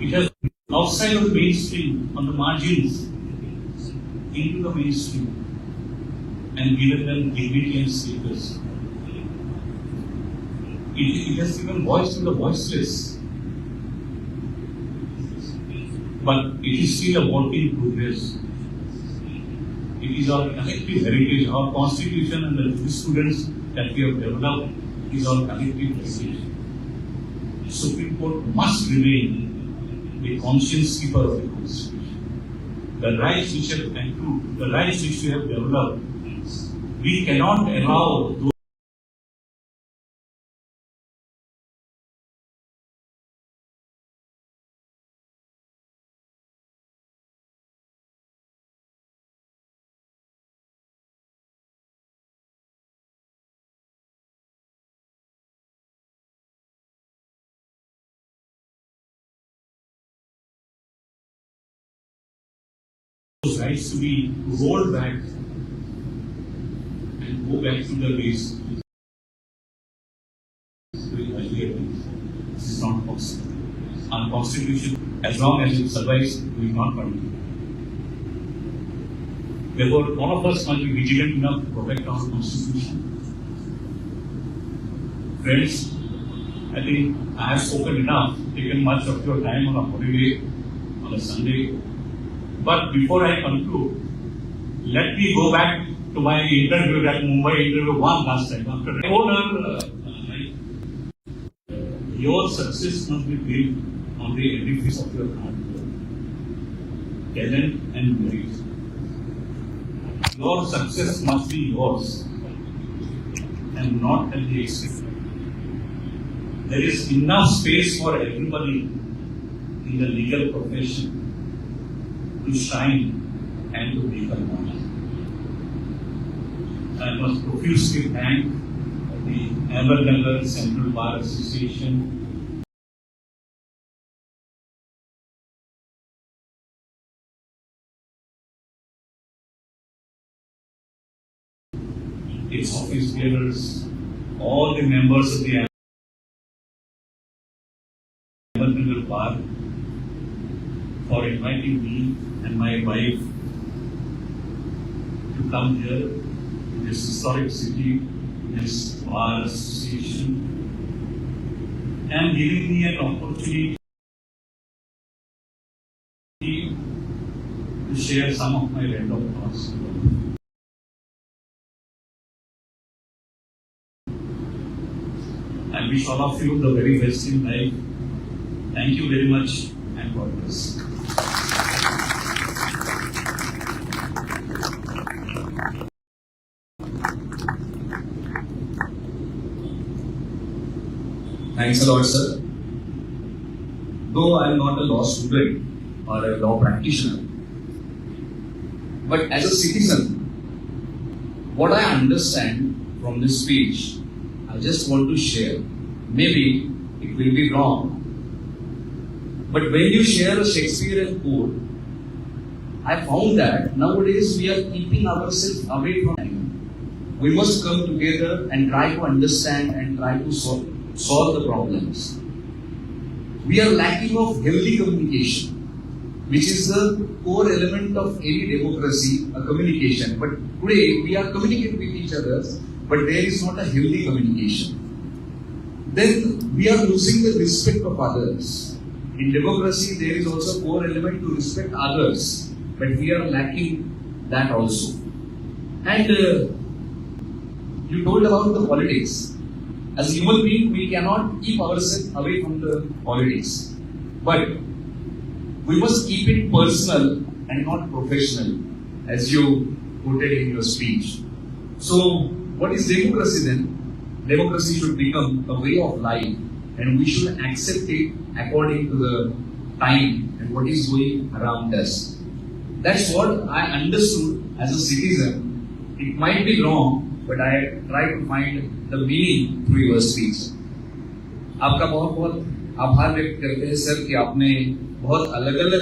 It has been outside of the mainstream, on the margins, into the mainstream, and given them dignity and status. It has given voice to the voiceless. but it is still a work in progress. It is our collective heritage, our constitution and the jurisprudence that we have developed is our collective heritage. The Supreme Court must remain the conscience keeper of the constitution. The rights which have accrued, the rights which we have developed, we cannot allow those rights to be rolled back and go back to the days. This is not possible. Our constitution, as long as it survives, will not continue. Therefore, all of us must be vigilant enough to protect our constitution. Friends, I think I have spoken enough, taken much of your time on a holiday, on a Sunday. But before I conclude, let me go back to my interview, that Mumbai interview one last time. After I told her, your success must be built on the edifice of your hard work, talent and merit. Your success must be yours and not at the expense. There is enough space for everybody in the legal profession to shine and to make a mark. I must profusely thank the Ahmednगर Central Bar Association, its office bearers, all the members of the Ahmednगर Bar for inviting me and my wife to come here to this historic city, this bar association, and giving me an opportunity to share some of my random thoughts. I wish all of you the very best in life. Thank you very much and God bless. Thanks a lot, sir. Though I am not a law student or a law practitioner, but as a citizen, what I understand from this speech, I just want to share. Maybe it will be wrong, but when you share a Shakespearean quote, I found that nowadays we are keeping ourselves away from it. We must come together and try to understand and try to solve the problems. We are lacking of healthy communication, which is the core element of any democracy, a communication. But today we are communicating with each other, but there is not a healthy communication. Then we are losing the respect of others. In democracy, there is also a core element to respect others, but we are lacking that also. And you told about the politics. As a human being, we cannot keep ourselves away from the politics. But we must keep it personal and not professional, as you quoted in your speech. So, what is democracy then? Democracy should become a way of life, and we should accept it according to the time and what is going around us. That's what I understood as a citizen. It might be wrong, but I try to find the meaning through your speech. आपका बहुत बहुत आभार व्यक्त करते हैं sir कि आपने बहुत अलग अलग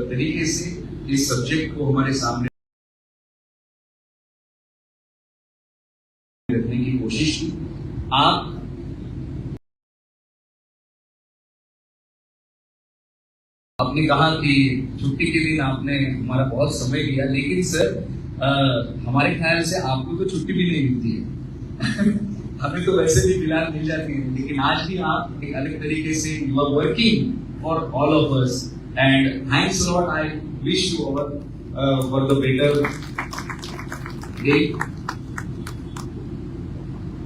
तरीके से इस सब्जेक्ट को हमारे सामने रखने की कोशिश की. आप आपने कहा कि छुट्टी के दिन आपने हमारा बहुत समय लिया, लेकिन सर हमारे ख्याल से आपको तो छुट्टी भी नहीं मिलती है. हमें तो वैसे भी फिलहाल मिल जाती है, लेकिन आज भी आप एक अलग तरीके से you are working for all of us and thanks lot. I wish you for the better day.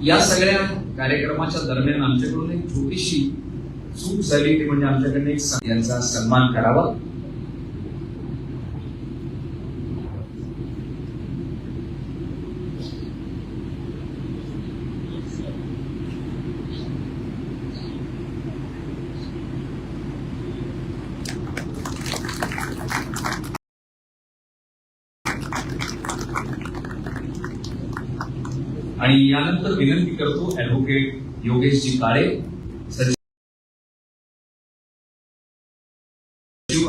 या सगळ्या कार्यक्रमाच्या दरम्यान आमच्याकडून एक छोटीशी चूक झाली, ती म्हणजे आमच्याकडनं एक यांचा सन्मान करावा. आणि यानंतर विनंती करतो ऍडव्होकेट योगेशजी काळे, सचिव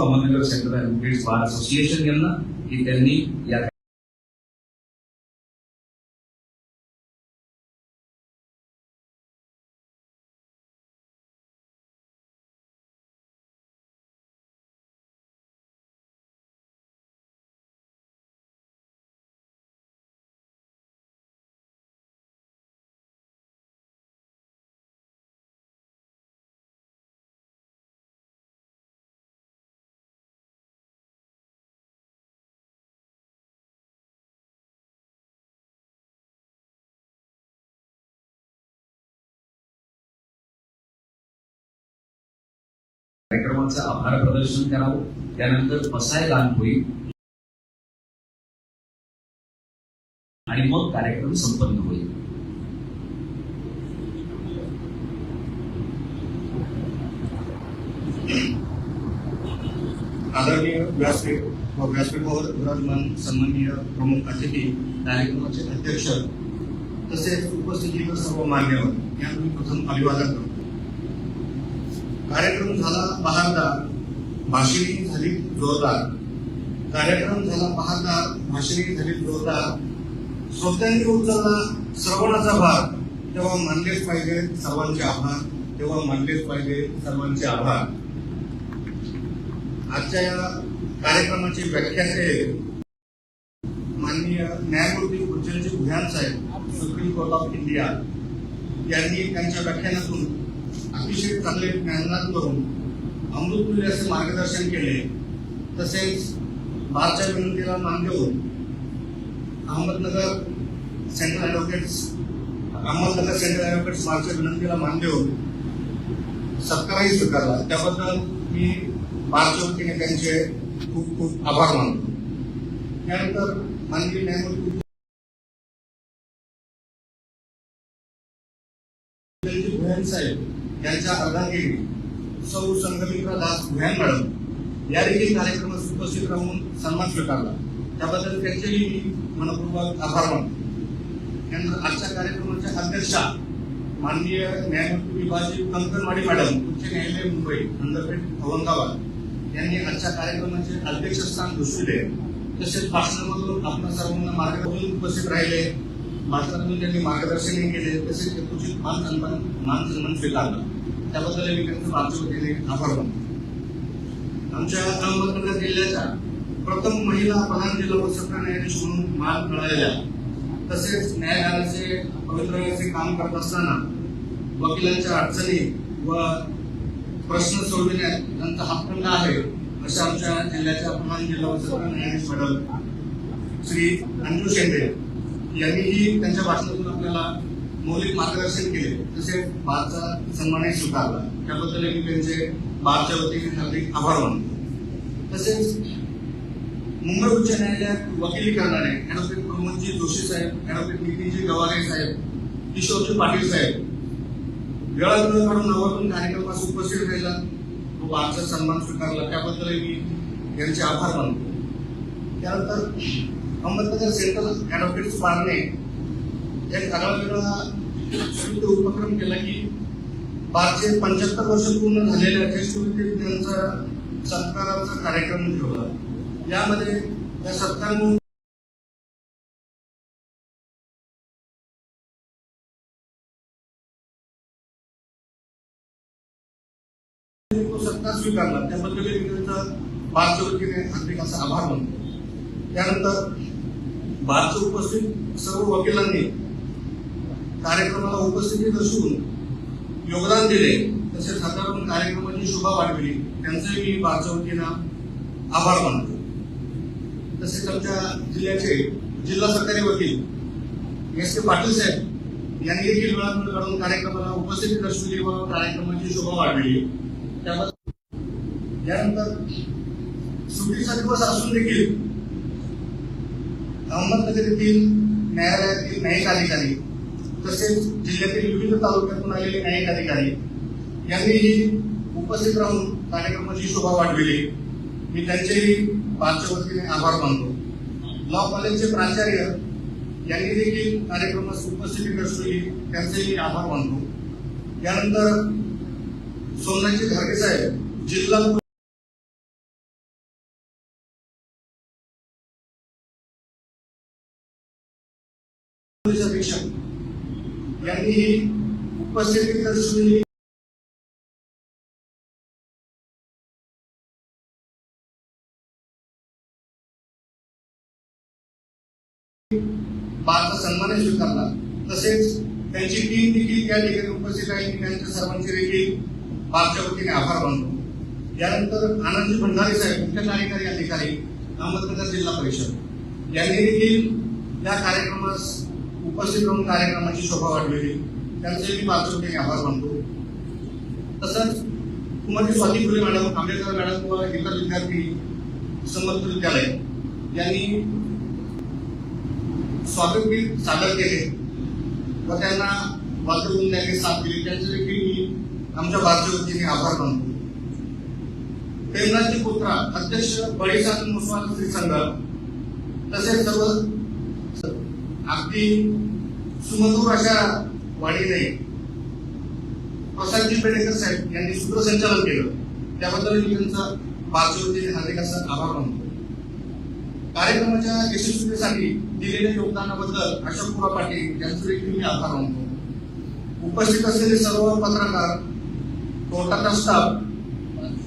अहमदनगर सेंट्रल ऍडव्होकेट्स बार असोसिएशन यांना, की त्यांनी या कार्यक्रमाचं आभार प्रदर्शन करावं. त्यानंतर पसाय दान होईल आणि मग कार्यक्रम संपन्न होईल. आदरणीय व्यासपीठावर विराजमान सन्माननीय प्रमुख अतिथी, कार्यक्रमाचे अध्यक्ष तसेच उपस्थित सर्व मान्यवर यांना मी प्रथम अभिवादन करतो. कार्यक्रम झाला बहारदार, भाषणे झाली जोरदार. कार्यक्रम झाला बहारदार, भाषणे झाली जोरदार. श्रोत्यांनी उचलला श्रवणाचा भार, तेव्हा मानलेच पाहिजे सर्वांचे आभार, तेव्हा मानलेच पाहिजे सर्वांचे आभार. आजच्या या कार्यक्रमाची व्याख्याते माननीय न्यायमूर्ती भुजनजी भुयान साहेब, सुप्रीम कोर्ट ऑफ इंडिया यांनी त्यांच्या व्याख्यानातून अतिशय चांगले ज्ञानदान करून अमृततुल्य असे मार्गदर्शन केले. तसेच बारच्या विनंतीला मान देऊन अहमदनगर सेंट्रल ऍडव्होकेट्स बारच्या विनंतीला मान देऊन सत्कारही स्वीकारला. त्याबद्दल मी बारच्या वतीने त्यांचे खूप खूप आभार मानतो. त्यानंतर माननीय न्यायमूर्ती भुयान साहेब यांच्या अर्धांगिनी सौ संगमित्रा दास भुयान मॅडम या देखील कार्यक्रमात उपस्थित राहून सन्मान स्वीकारला. त्याबद्दल त्यांचेही मी मनपूर्वक आभार मानतो. त्यानंतर आजच्या कार्यक्रमाच्या अध्यक्षा माननीय न्यायमूर्ती विभाजी कंकणवाडी मॅडम, उच्च न्यायालय मुंबई खंडपीठ औरंगाबाद यांनी आजच्या कार्यक्रमाचे अध्यक्षस्थान भूषविले. तसेच भाषणामधून आपल्या सर्वांना मार्गदर्शन उपस्थित राहिले. भाषणातून त्यांनी मार्गदर्शनही केले. तसेच यथोचित मान सन्मान स्वीकारला. त्याबद्दल मी त्यांचं माझ्या वतीने आभार मानतो. आमच्या अहमदनगर जिल्ह्याच्या प्रथम महिला प्रधान जिल्हा व सत्र न्यायाधीश म्हणून मान मिळालेल्या, तसेच न्यायालयाचे पवित्र काम करत असताना वकिलांच्या अडचणी व प्रश्न सोडविण्यात त्यांचा हातखंड आहे अशा आमच्या जिल्ह्याच्या प्रधान जिल्हा व सत्र न्यायाधीश मॅडम श्री अंजू शेंडे यांनीही त्यांच्या भाषणातून आपल्याला मौलिक मार्गदर्शन केले. तसेच बारचा सन्मानही स्वीकारला. त्याबद्दल मी त्यांचे बारच्या वतीने हार्दिक आभार मानतो. तसेच मुंबई उच्च न्यायालयात वकिली करणारे ऍडव्होकेट प्रमोदजी जोशी साहेब, ऍडव्होकेट नितीनजी गवारे साहेब, किशोरजी पाटील साहेब वेळावेळ काढून नवातून कार्यक्रमास उपस्थित राहिला व बारचा सन्मान स्वीकारला. त्याबद्दल मी यांचे आभार मानतो. त्यानंतर अहमदनगर सेंट्रल ऍडव्होकेट्स बारने एक आगळा उपक्रम केला की बारचे 75 वर्ष पूर्ण झालेल्या ज्येष्ठ विद्यार्थ्यांचा सत्काराचा कार्यक्रम ठेवला. यामध्ये या सत्कार सत्कार स्वीकारला. त्याबद्दल मी त्यांचा बारच्या वतीने हार्दिक असा आभार मानतो. त्यानंतर बारच्या उपस्थित सर्व वकिलांनी कार्यक्रमाला उपस्थिती दर्शवून योगदान दिले, तसेच हाताळून कार्यक्रमाची शोभा वाढविली, त्यांचे मी माझ्या वतीनं आभार मानतो. तसेच आमच्या जिल्ह्याचे जिल्हा सरकारी वकील एस के पाटील साहेब यांनी देखील वेळापत्रक काढून कार्यक्रमाला उपस्थिती दर्शवली व कार्यक्रमाची शोभा वाढविली. त्यानंतर सुट्टीचा दिवस असून देखील अहमदनगर येथील न्यायालयातील न्यायिक अधिकारी तसेच जिल्ह्यातील विविध तालुक्यातून आलेले न्यायिक अधिकारी यांनीही उपस्थित राहून कार्यक्रमाची शोभा वाढविली. मी त्यांचेही माझ्या वतीने आभार मानतो. लॉ कॉलेजचे प्राचार्य यांनी देखील कार्यक्रमास उपस्थिती दर्शवली, त्यांचेही आभार मानतो. यानंतर सोमनाथजी घारगे साहेब जिल्हा पोलीस अधीक्षक यांनीही उपस्थिती दर्शवली. बारचा सन्मान स्वीकारला. तसेच त्यांची टीम देखील या ठिकाणी उपस्थित आहे. मी त्यांच्या सर्वांचे देखील बारच्या वतीने आभार मानतो. यानंतर आनंदजी भंडारी साहेब मुख्य कार्यकारी अधिकारी अहमदनगर जिल्हा परिषद यांनी देखील या कार्यक्रमास उपस्थित राहून कार्यक्रमाची शोभा वाढवली, त्यांचे मी बारच्या वतीने आभार मानतो. तसंच कुमारी स्वाती फुले मॅडम, आंबेडकर मॅडम व इतर विद्यार्थी समर्थ विद्यालय यांनी स्वागतगीत सादर केले व त्यांना वाजवून त्यांनी साथ दिली, त्यांचे देखील मी आमच्या बारच्या वतीने आभार मानतो. प्रेमनाथजी पुत्रा अध्यक्ष बळीसाद मुसलमान स्त्री संघ तसेच सर्व अगदी सुमधुर अशा वाणीने प्रसादजी पेडेकर साहेब यांनी सूत्रसंचालन केलं, त्याबद्दल मी त्यांचा बारच्या वतीने हार्दिक असा आभार मानतो. कार्यक्रमाच्या यशस्वीतेसाठी दिलेल्या योगदानाबद्दल अशोक पाटील यांचे देखील मी आभार मानतो. उपस्थित असलेले सर्व पत्रकार, कोर्टाचा स्टाफ,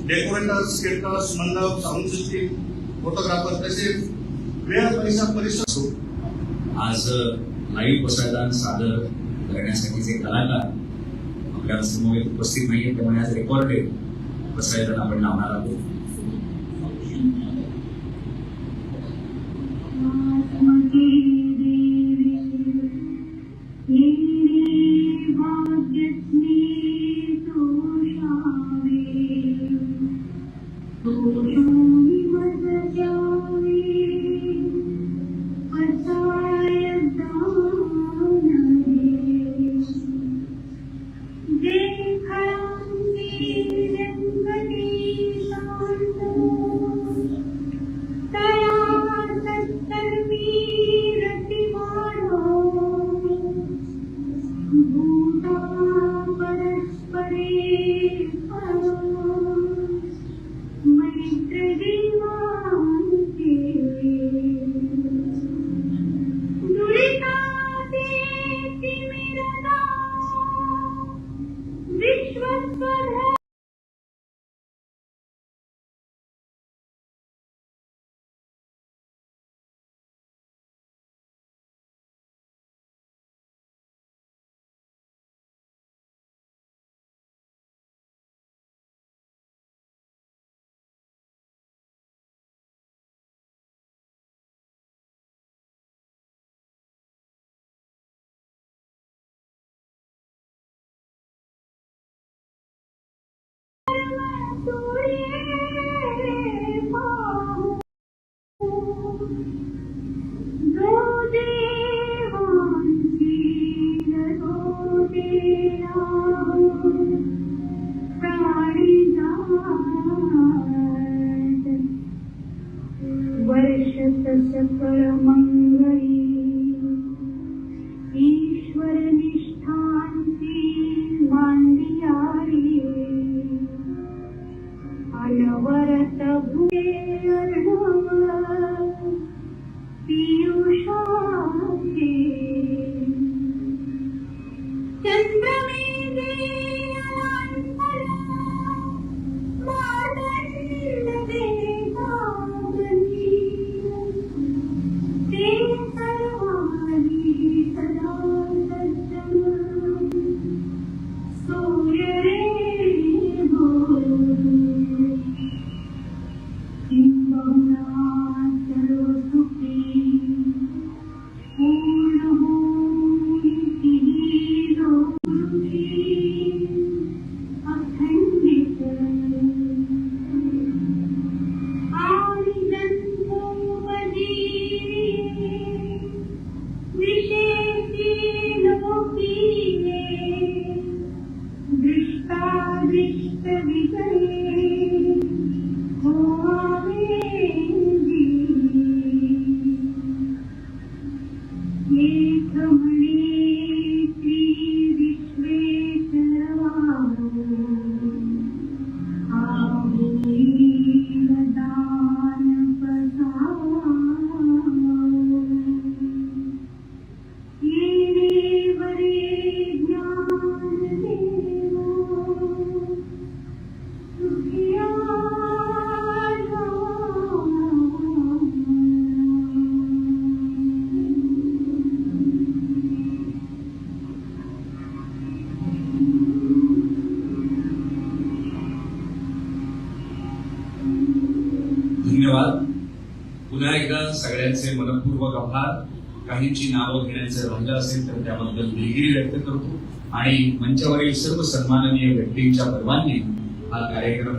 डेकोरेटर्स, स्केटर्स, मंडप, साऊंड सिस्टीम, फोटोग्राफर तसेच वेळ पैसा परिसर. आज लाईव्ह प्रसारण सादर करण्यासाठीचे कलाकार आपल्या समोर उपस्थित नाहीये, त्यामुळे आज रेकॉर्डेड प्रसारण आपण लावणार आहोत. सकल मंगली ईश्वर निष्ठांची मांडियारी अनवरत भूये पीयूषाचे चंद्रमेघे मादंड देवावनी ते आपल्या सगळ्यांचे मनपूर्वक आभार. काहींची नावं घेण्याचं राहिलं असेल तर त्याबद्दल दिलगिरी व्यक्त करतो आणि मंचावरील सर्व सन्माननीय व्यक्तींच्या परवानगी हा कार्यक्रम